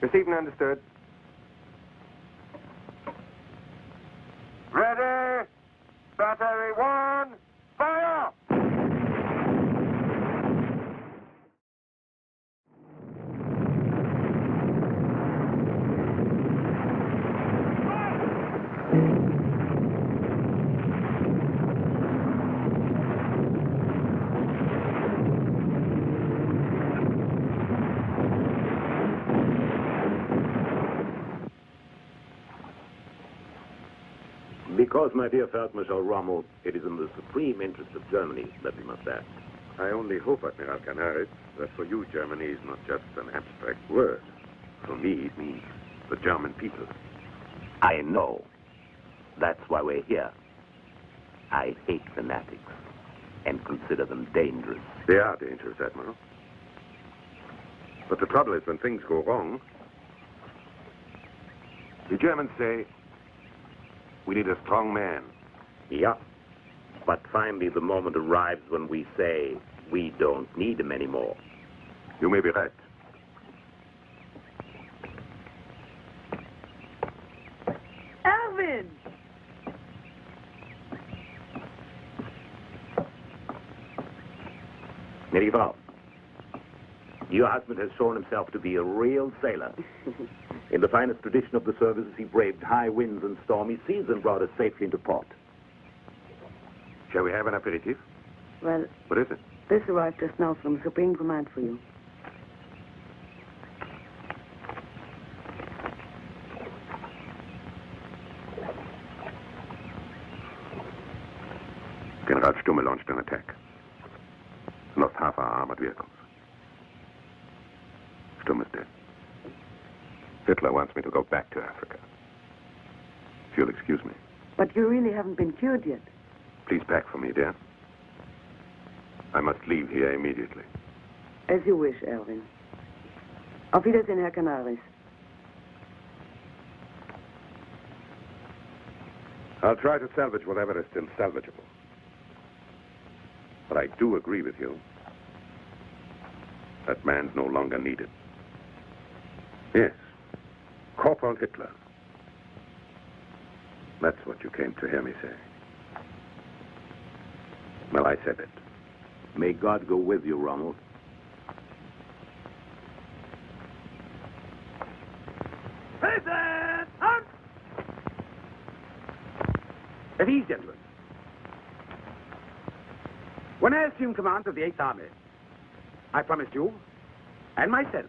Received and understood. Ready? Battery 1, fire!
Because, my dear Feldmarschall Rommel, it is in the supreme interest of Germany that we must act.
I only hope, Admiral Canaris, that for you Germany is not just an abstract word. For me, it means the German people.
I know. That's why we're here. I hate fanatics and consider them dangerous.
They are dangerous, Admiral. But the trouble is when things go wrong, the Germans say, we need a strong man.
Yeah. But finally the moment arrives when we say, we don't need him anymore.
You may be right.
Erwin!
Gnädige Frau, your husband has shown himself to be a real sailor. In the finest tradition of the services, he braved high winds and stormy seas and brought us safely into port.
Shall we have an aperitif?
Well,
What is it?
this arrived just now from Supreme Command for you.
General Stumme launched an attack. Lost half our armored vehicles. Stumme's dead. Hitler wants me to go back to Africa. If you'll excuse me.
But you really haven't been cured yet.
Please pack for me, dear. I must leave here immediately.
As you wish, Erwin. Auf Wiedersehen, Herr Canaris.
I'll try to salvage whatever is still salvageable. But I do agree with you. That man's no longer needed. Yes. Corporal Hitler. That's what you came to hear me say. Well, I said it.
May God go with you, Rommel.
Present! Hunt! At ease, gentlemen. When I assumed command of the 8th Army, I promised you, and myself,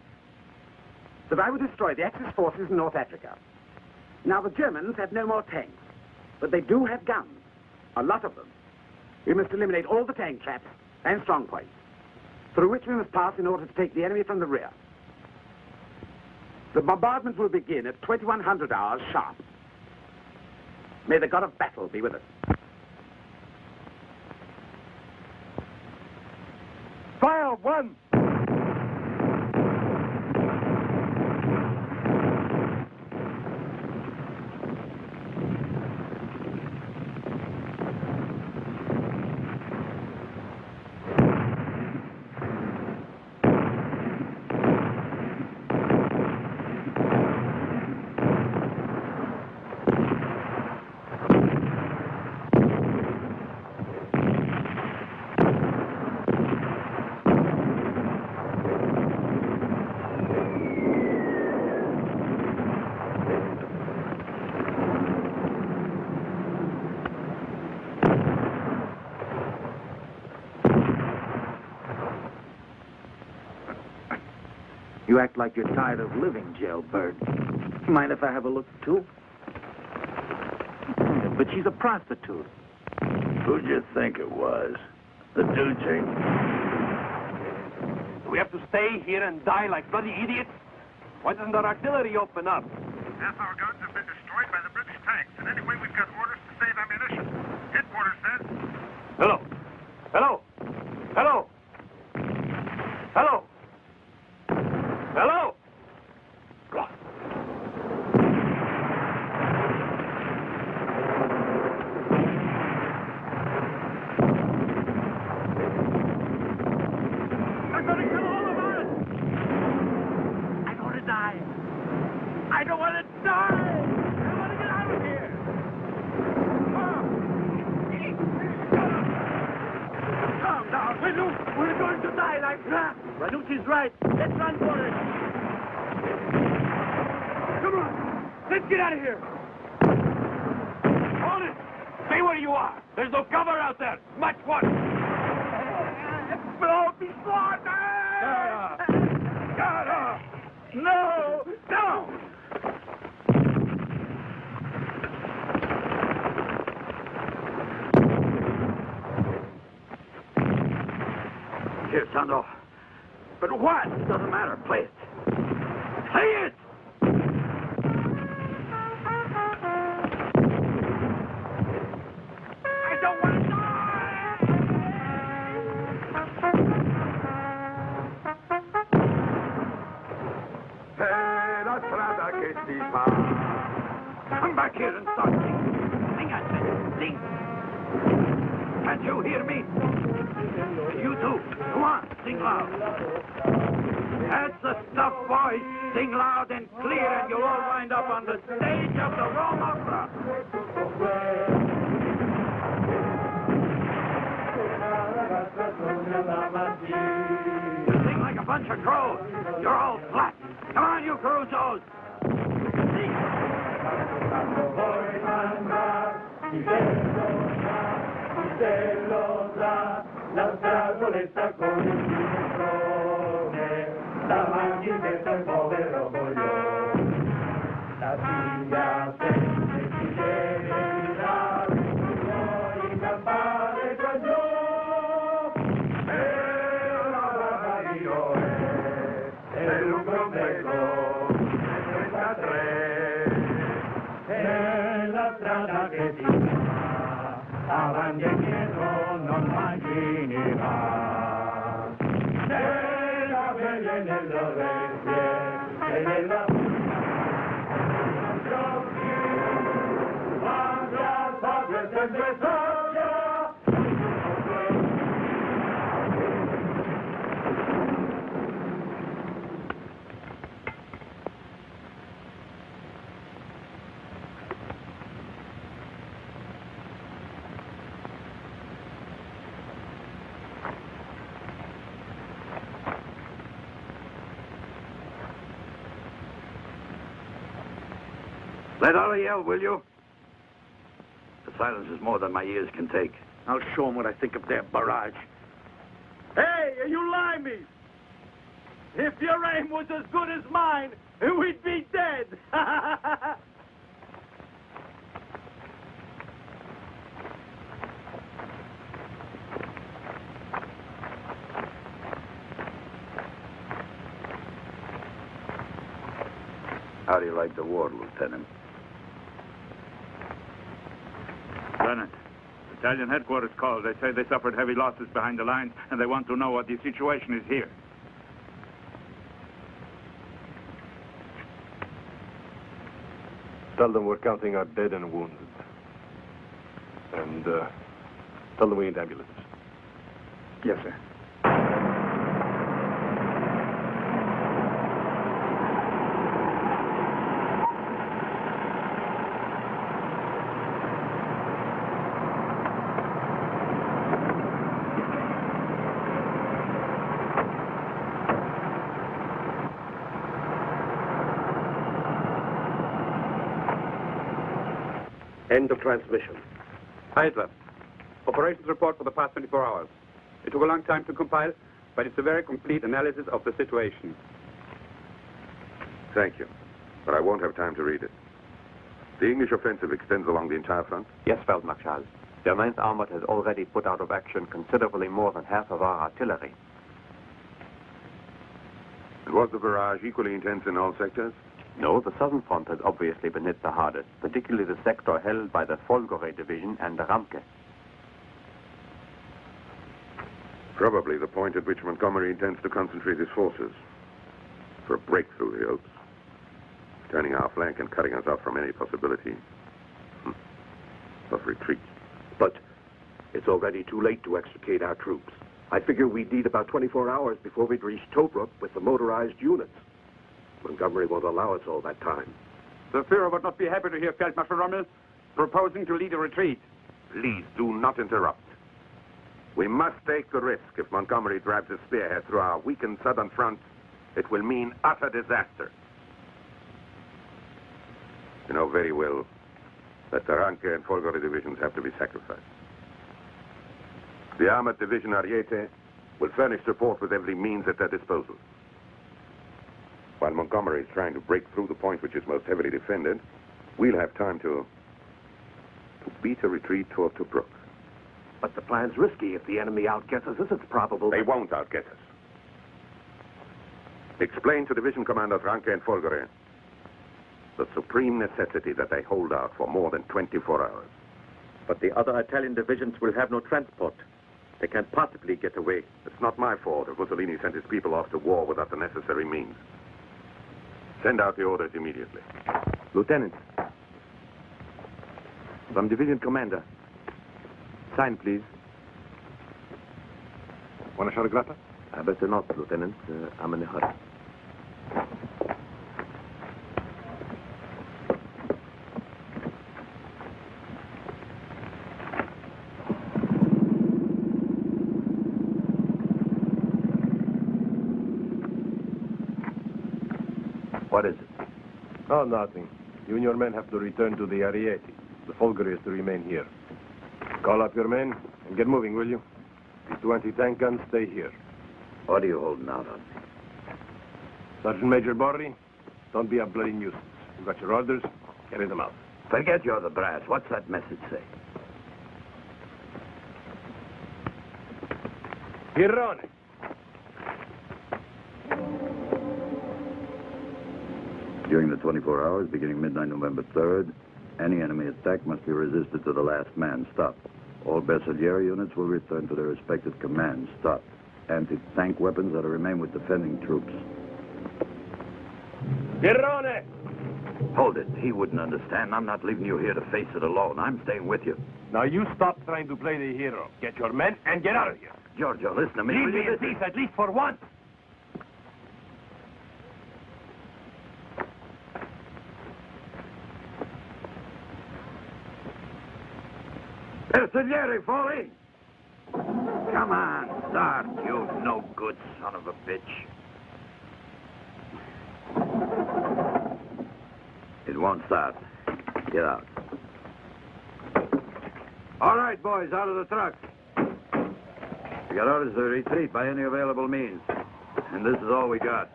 that I would destroy the Axis forces in North Africa. Now, the Germans have no more tanks, but they do have guns, a lot of them. We must eliminate all the tank traps and strong points, through which we must pass in order to take the enemy from the rear. The bombardment will begin at 2100 hours sharp. May the god of battle be with us.
Fire one!
You act like you're tired of living, jailbird. Mind if I have a look, too? But she's a prostitute.
Who'd you think it was? The Duce?
Do we have to stay here and die like bloody idiots? Why doesn't our artillery open up?
Half our guns have been destroyed by the British tanks, and anyway, we've got orders to save ammunition. Headquarters says...
Hello. Hello. Hello. Hello. Hello.
They're going to kill all of us!
I don't want to die. I don't want to die! I want to get out of here! Calm down, will you? We're going to die like that!
Ranucci's right. Let's run for it.
Come on! Let's get out of here!
Hold it. Stay where you are. There's no cover out there. Much worse.
Blow me water! No! No!
your sound off. But what? It doesn't matter. Play it. Say it! I don't want to die!
La strada che si fa.
Come back here and start singing. Sing, I said. Sing. Can't you hear me? You too. Come on, sing loud. That's the stuff, boys. Sing loud and clear, and you'll all wind up on the stage of the Rome Opera. You sing like a bunch of crows. You're all flat. Come on, you Crusoes. Sing.
La fragoletta con il cinestrone, davanti dentro il povero coglione. La figlia sempre si deve tirare, vuoi campare già giù. E la io è lungo becco, è 33, è la strada che ti fa, avanti e dietro non mai finirà. Nella veglia e nelle orecchie e nella occhi, quando al padre sempre soffia.
Let out a yell, will you? The silence is more than my ears can take.
I'll show them what I think of their barrage.
Hey, you limeys! If your aim was as good as mine, we'd be dead!
How do you like the war, Lieutenant?
Lieutenant, Italian headquarters called. They say they suffered heavy losses behind the lines, and they want to know what the situation is here.
Tell them we're counting our dead and wounded. And tell them we need ambulances.
Yes, sir.
End of transmission.
Hitler. Operations report for the past 24 hours. It took a long time to compile, but it's a very complete analysis of the situation.
Thank you. But I won't have time to read it. The English offensive extends along the entire front?
Yes, Feldmarschall. The 9th Armored has already put out of action considerably more than half of our artillery.
And was the barrage equally intense in all sectors?
No, the southern front has obviously been hit the hardest, particularly the sector held by the Folgore division and the Ramke.
Probably the point at which Montgomery intends to concentrate his forces. For a breakthrough, he hopes. Turning our flank and cutting us off from any possibility of retreat.
But it's already too late to extricate our troops. I figure we'd need about 24 hours before we'd reach Tobruk with the motorized units. Montgomery won't allow us all that time.
The Führer would not be happy to hear Feldmarschall Rommel proposing to lead a retreat.
Please do not interrupt. We must take the risk. If Montgomery drives his spearhead through our weakened southern front, it will mean utter disaster. You know very well that the Ramke and Folgore divisions have to be sacrificed. The armored division Ariete will furnish support with every means at their disposal. While Montgomery is trying to break through the point which is most heavily defended, we'll have time to beat a retreat toward Tobruk.
But the plan's risky. If the enemy outguesses us, it's probable...
They won't outguess us. Explain to Division Commanders Ranke and Folgore the supreme necessity that they hold out for more than 24 hours.
But the other Italian divisions will have no transport. They can't possibly get away.
It's not my fault if Mussolini sent his people off to war without the necessary means. Send out the orders immediately.
Lieutenant. From Division Commander. Sign, please.
Want a shot of grappa?
I better not, Lieutenant. I'm in a hurry.
What is it?
Oh, nothing. You and your men have to return to the Ariete. The Folgore is to remain here. Call up your men and get moving, will you? The 2 anti-tank guns stay here.
What are you holding out on?
Sergeant Major Borri, don't be a bloody nuisance. You got your orders, carry them out.
Forget you're the brass. What's that message say?
Ferroni.
During the 24 hours, beginning midnight November 3rd, any enemy attack must be resisted to the last man. Stop. All Bersaglieri units will return to their respective commands. Stop. Anti-tank weapons are to remain with defending troops.
Ferroni!
Hold it. He wouldn't understand. I'm not leaving you here to face it alone. I'm staying with you.
Now you stop trying to play the hero. Get your men and get out of here.
Giorgio, listen to me.
Leave
Will
me
you
in peace, at least for once.
Bersaglieri, fall in! Come on, start, you no good son of a bitch. It won't start. Get out. All right, boys, out of the trucks. We got orders to retreat by any available means. And this is all we got.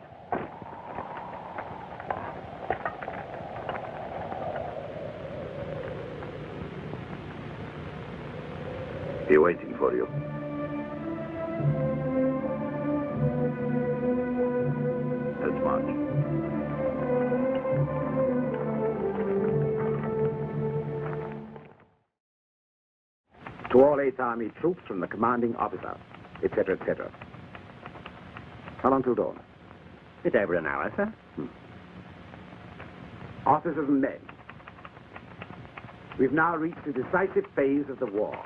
Be waiting for you. Let's march.
To all 8th Army troops from the commanding officer, etc., etc. How long till dawn?
It's over an hour, sir.
Officers and men, we've now reached a decisive phase of the war.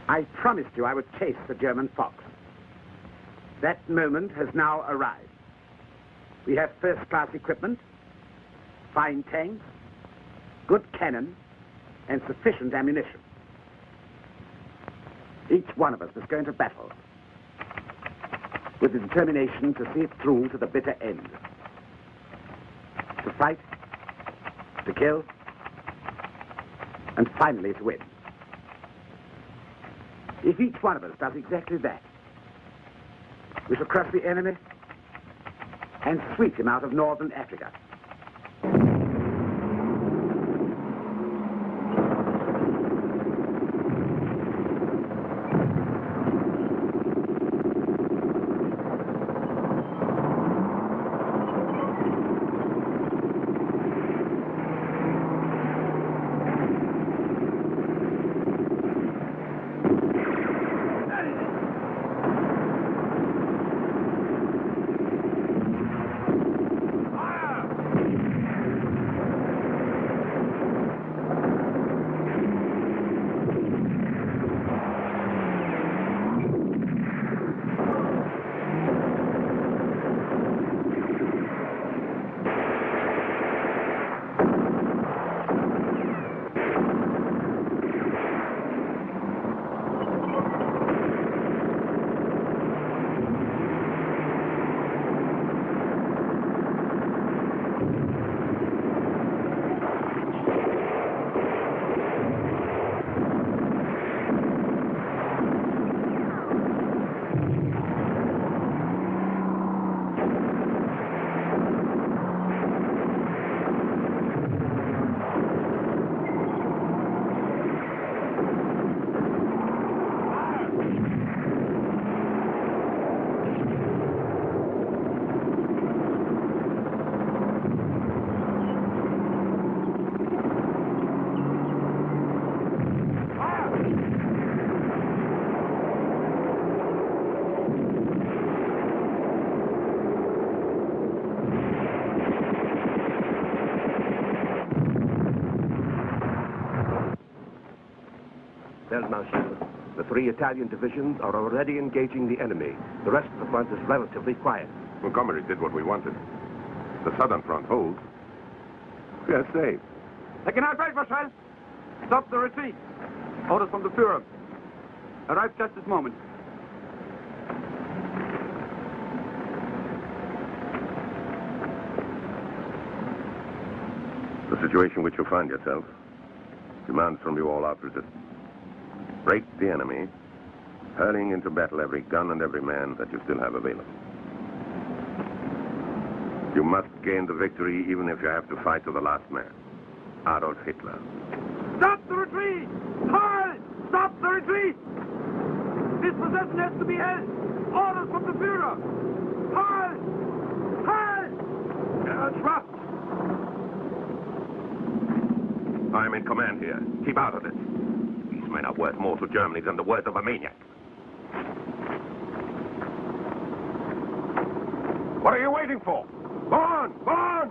I promised you I would chase the German fox. That moment has now arrived. We have first-class equipment, fine tanks, good cannon, and sufficient ammunition. Each one of us must go into battle with the determination to see it through to the bitter end. To fight, to kill, and finally to win. If each one of us does exactly that, we shall crush the enemy and sweep him out of northern Africa.
Feldmarschall. The 3 Italian divisions are already engaging the enemy. The rest of the front is relatively quiet.
Montgomery did what we wanted. The southern front holds. We are safe.
The Generalfeldmarschall! Stop the retreat! Orders from the Führer. Arrived just this moment.
The situation which you find yourself demands from you all officers. Break the enemy, hurling into battle every gun and every man that you still have available. You must gain the victory even if you have to fight to the last man. Adolf Hitler.
Stop the retreat! Halt! Stop the retreat! This possession has to be held! Orders from the Führer! Halt! Halt!
General Schwab! I am in command here. Keep out of this. These men are worth more to Germany than the words of a maniac. What are you waiting for? Go on! Go on!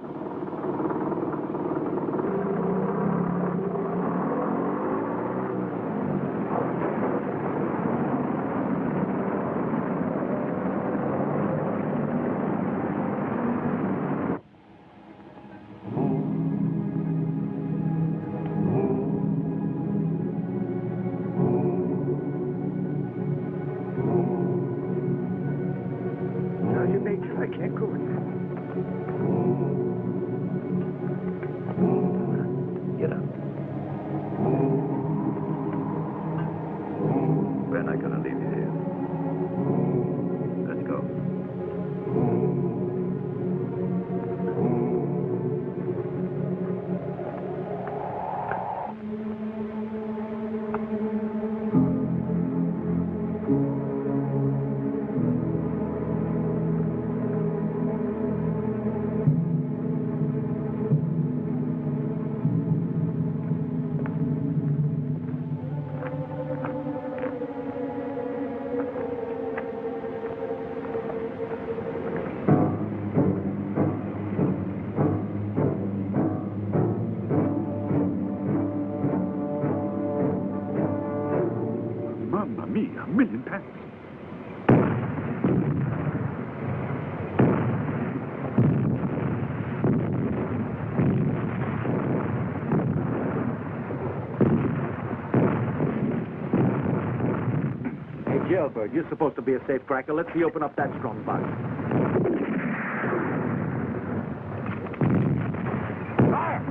Jailbird, you're supposed to be a safe cracker. Let's see open up that strong box. Fire!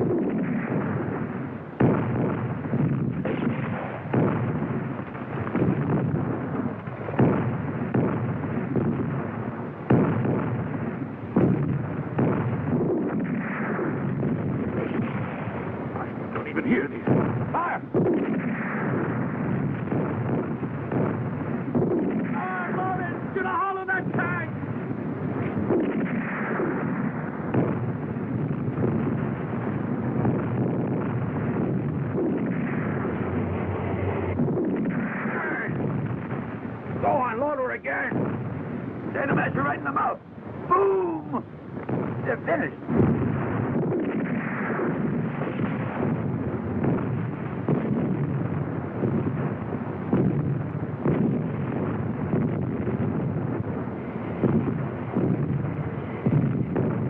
I don't even hear these. Fire!
Send them at you right in the mouth. Boom! They're finished.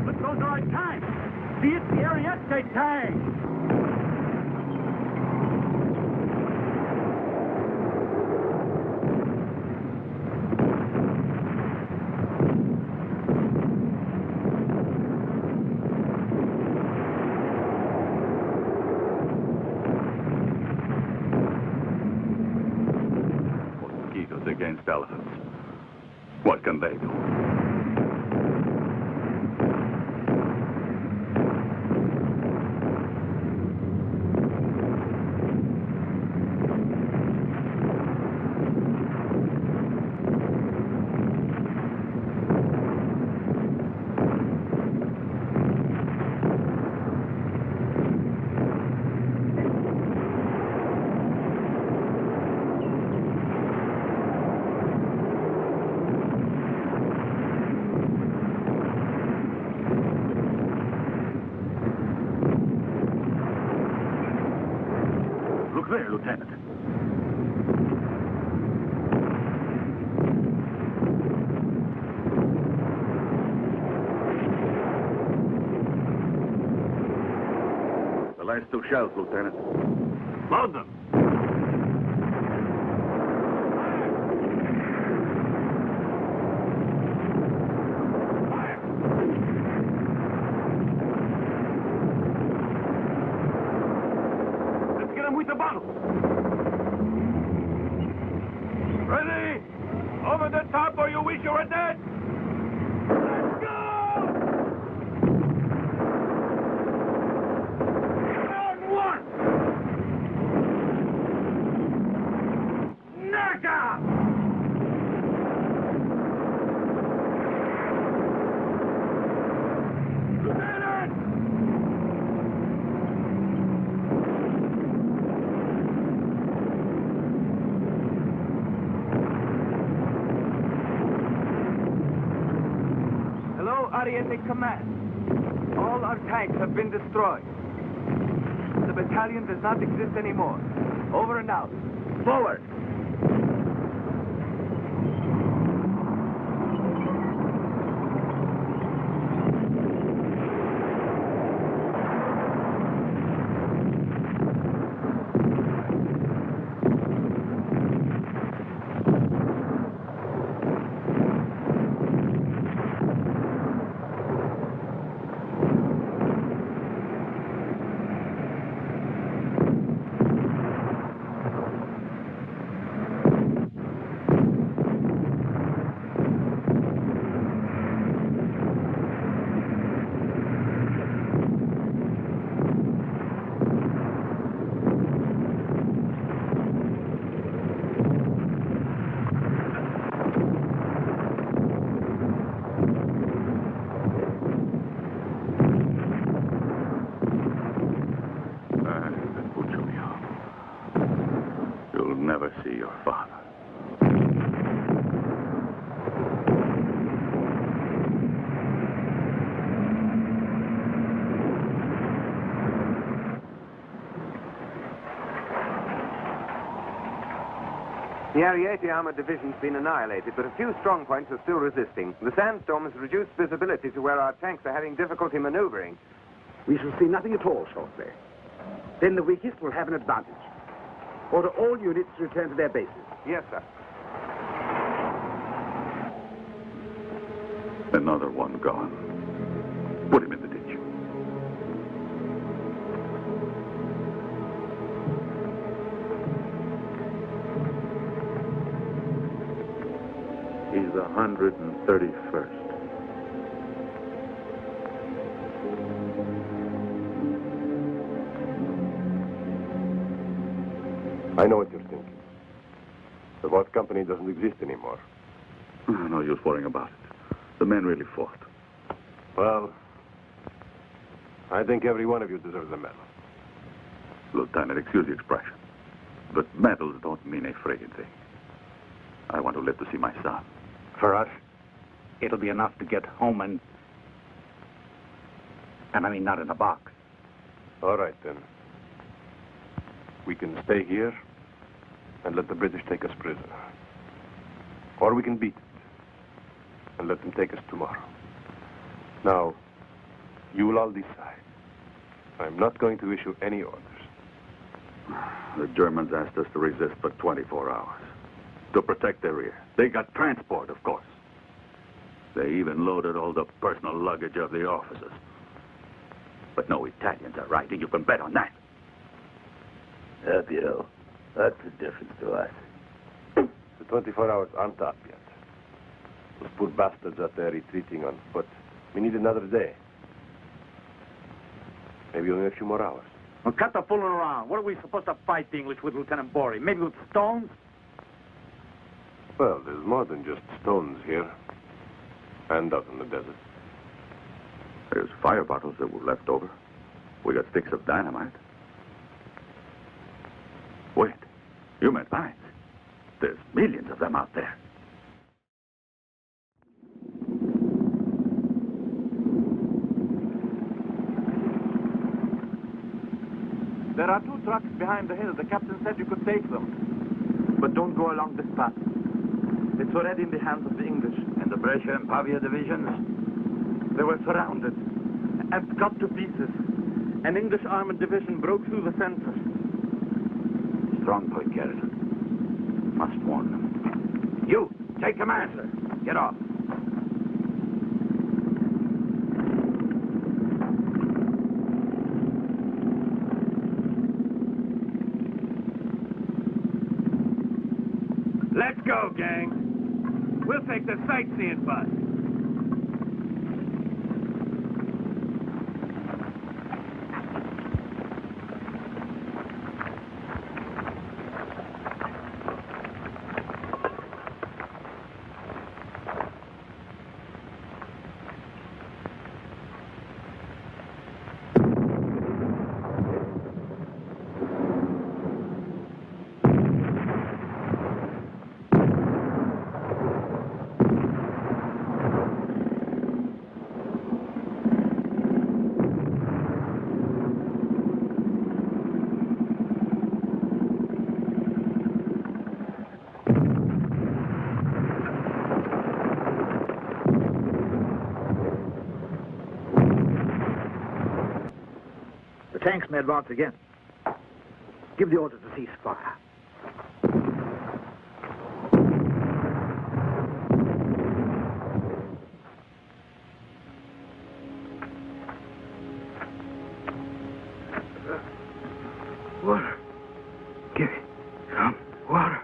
Let's go the right time. See, it's the Ariete tank.
Against elephants. What can they do?
There, Lieutenant.
last 2 shells, Lieutenant.
Load them.
Let's get him with the bottles.
Ready? Over the top or you wish you were dead. Let's go! Down one! Knock out! Lieutenant!
Hello, Oriental Command. All our tanks have been destroyed. The battalion does not exist anymore. Over and out. Forward!
You'll never see your father.
The Ariete Armored Division's been annihilated, but a few strong points are still resisting. The sandstorm has reduced visibility to where our tanks are having difficulty maneuvering.
We shall see nothing at all shortly. Then the weakest will have an advantage. Order all units to return to their bases.
Yes, sir.
Another one gone. Put him in the ditch.
He's the 131st.
I know what you're thinking. The Vought Company doesn't exist anymore.
No use worrying about it. The men really fought.
Well, I think every one of you deserves a medal.
Lieutenant, excuse the expression, but medals don't mean a friggin' thing. I want to live to see my son.
For us, it'll be enough to get home and I mean, not in a box.
All right, then. We can stay here and let the British take us prisoner. Or we can beat it and let them take us tomorrow. Now, you will all decide. I'm not going to issue any orders.
The Germans asked us to resist for 24 hours. To protect their rear. They got transport, of course. They even loaded all the personal luggage of the officers. But no Italians are right, and you can bet on that.
Happy-o. That's the difference to us.
The 24 hours aren't up yet. Those poor bastards out there retreating on foot. We need another day. Maybe only a few more hours.
Well, cut the fooling around. What are we supposed to fight the English with, Lieutenant Borey? Maybe with stones?
Well, there's more than just stones here. And out in the desert.
There's fire bottles that were left over. We got sticks of dynamite. Wait, you meant mines. There's millions of them out there.
There are 2 trucks behind the hill. The captain said you could take them. But don't go along this path. It's already in the hands of the English.
And the Brescia and Pavia divisions?
They were surrounded and cut to pieces.
An English armored division broke through the fences.
Strong point, Garrison. Must warn them.
You, take command, sir. Get off.
Let's go, gang. We'll take the sightseeing bus.
Tanks may advance again. Give the order to cease fire.
Water. Give me some water.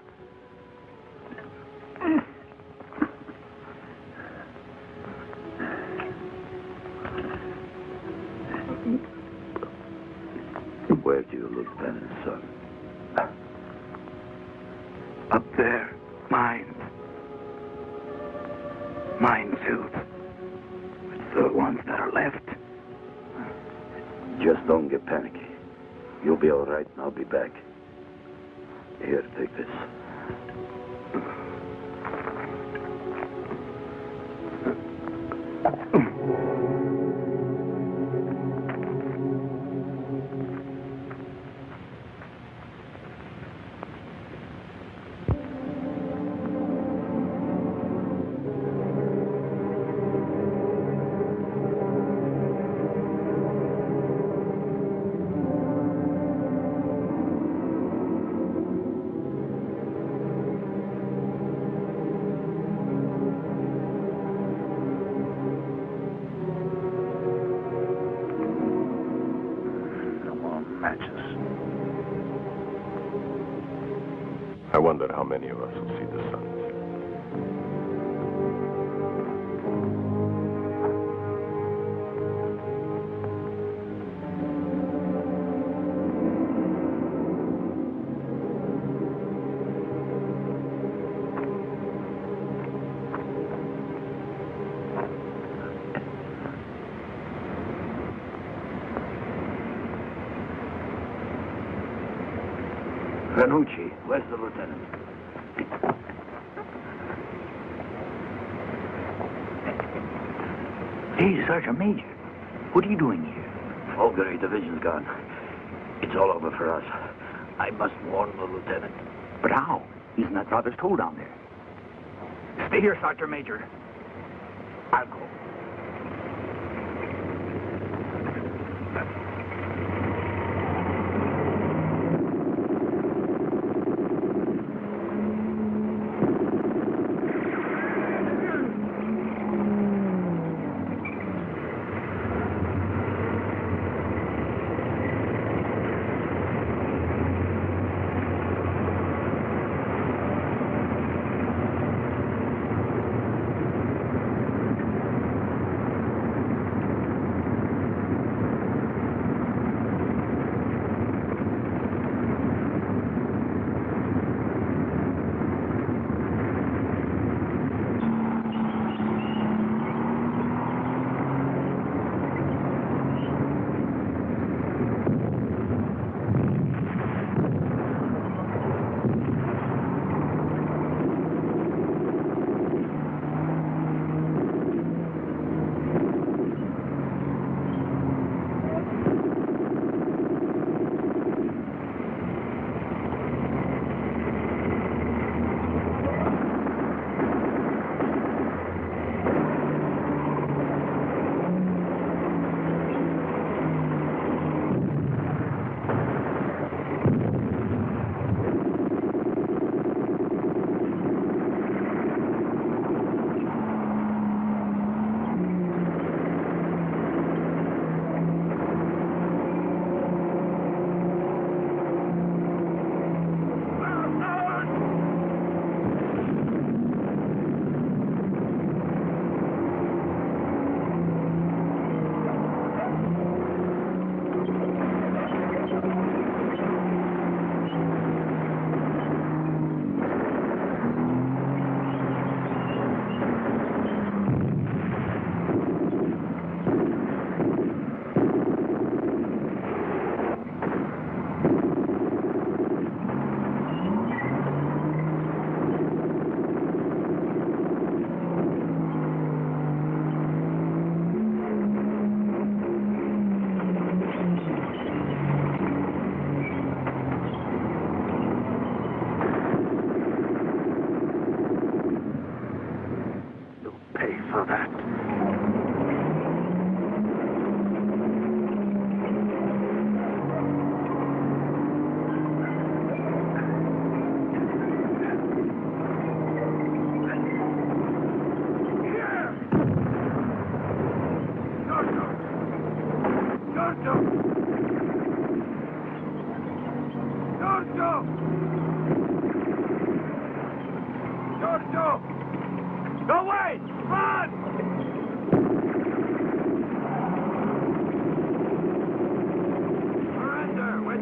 Where do you look, then, son?
Up there, mines. Minefields. It's the ones that are left.
Just don't get panicky. You'll be all right, and I'll be back. Here, take this.
I wonder how many of us will see the sun.
Ranucci, where's the lieutenant?
Hey, Sergeant Major. What are you doing here?
Augury division's gone. It's all over for us. I must warn the lieutenant.
But how? He's in that father's hole down there. Stay here, Sergeant Major. I'll go.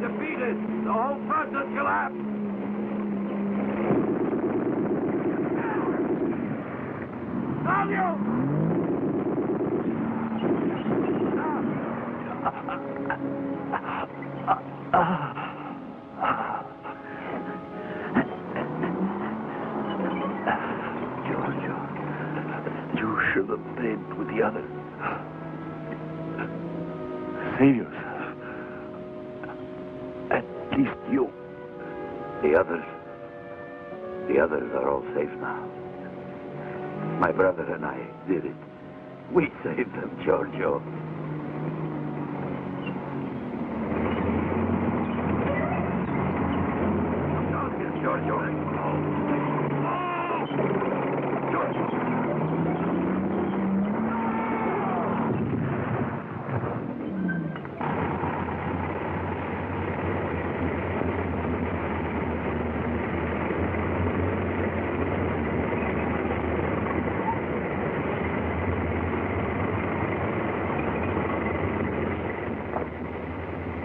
defeated. The whole front has collapsed.
Giorgio, you should have been with the others. Save yourself. At least you. The others are all safe now. My brother and I did it. We saved them, Giorgio.
Giorgio.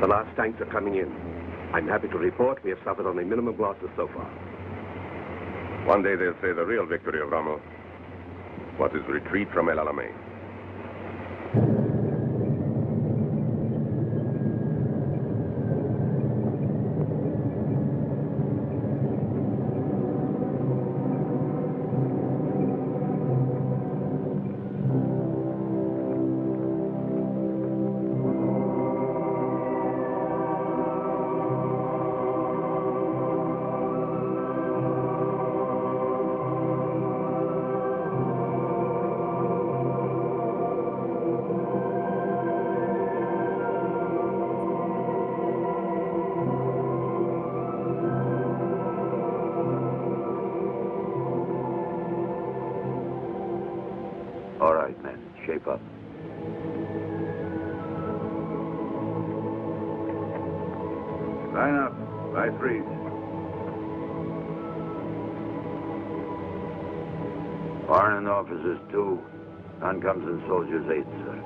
The last tanks are coming in. I'm happy to report we have suffered only minimum losses so far.
One day they'll say the real victory of Rommel was his retreat from El Alamein.
All right, men, shape up.
Line up, by threes.
Foreign officers, 2. Non-coms and soldiers, 8, sir.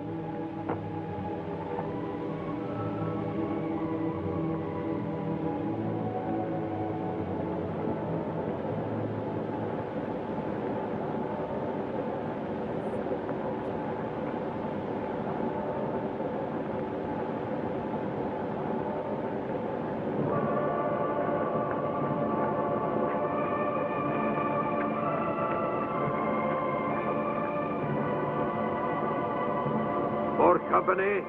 Company,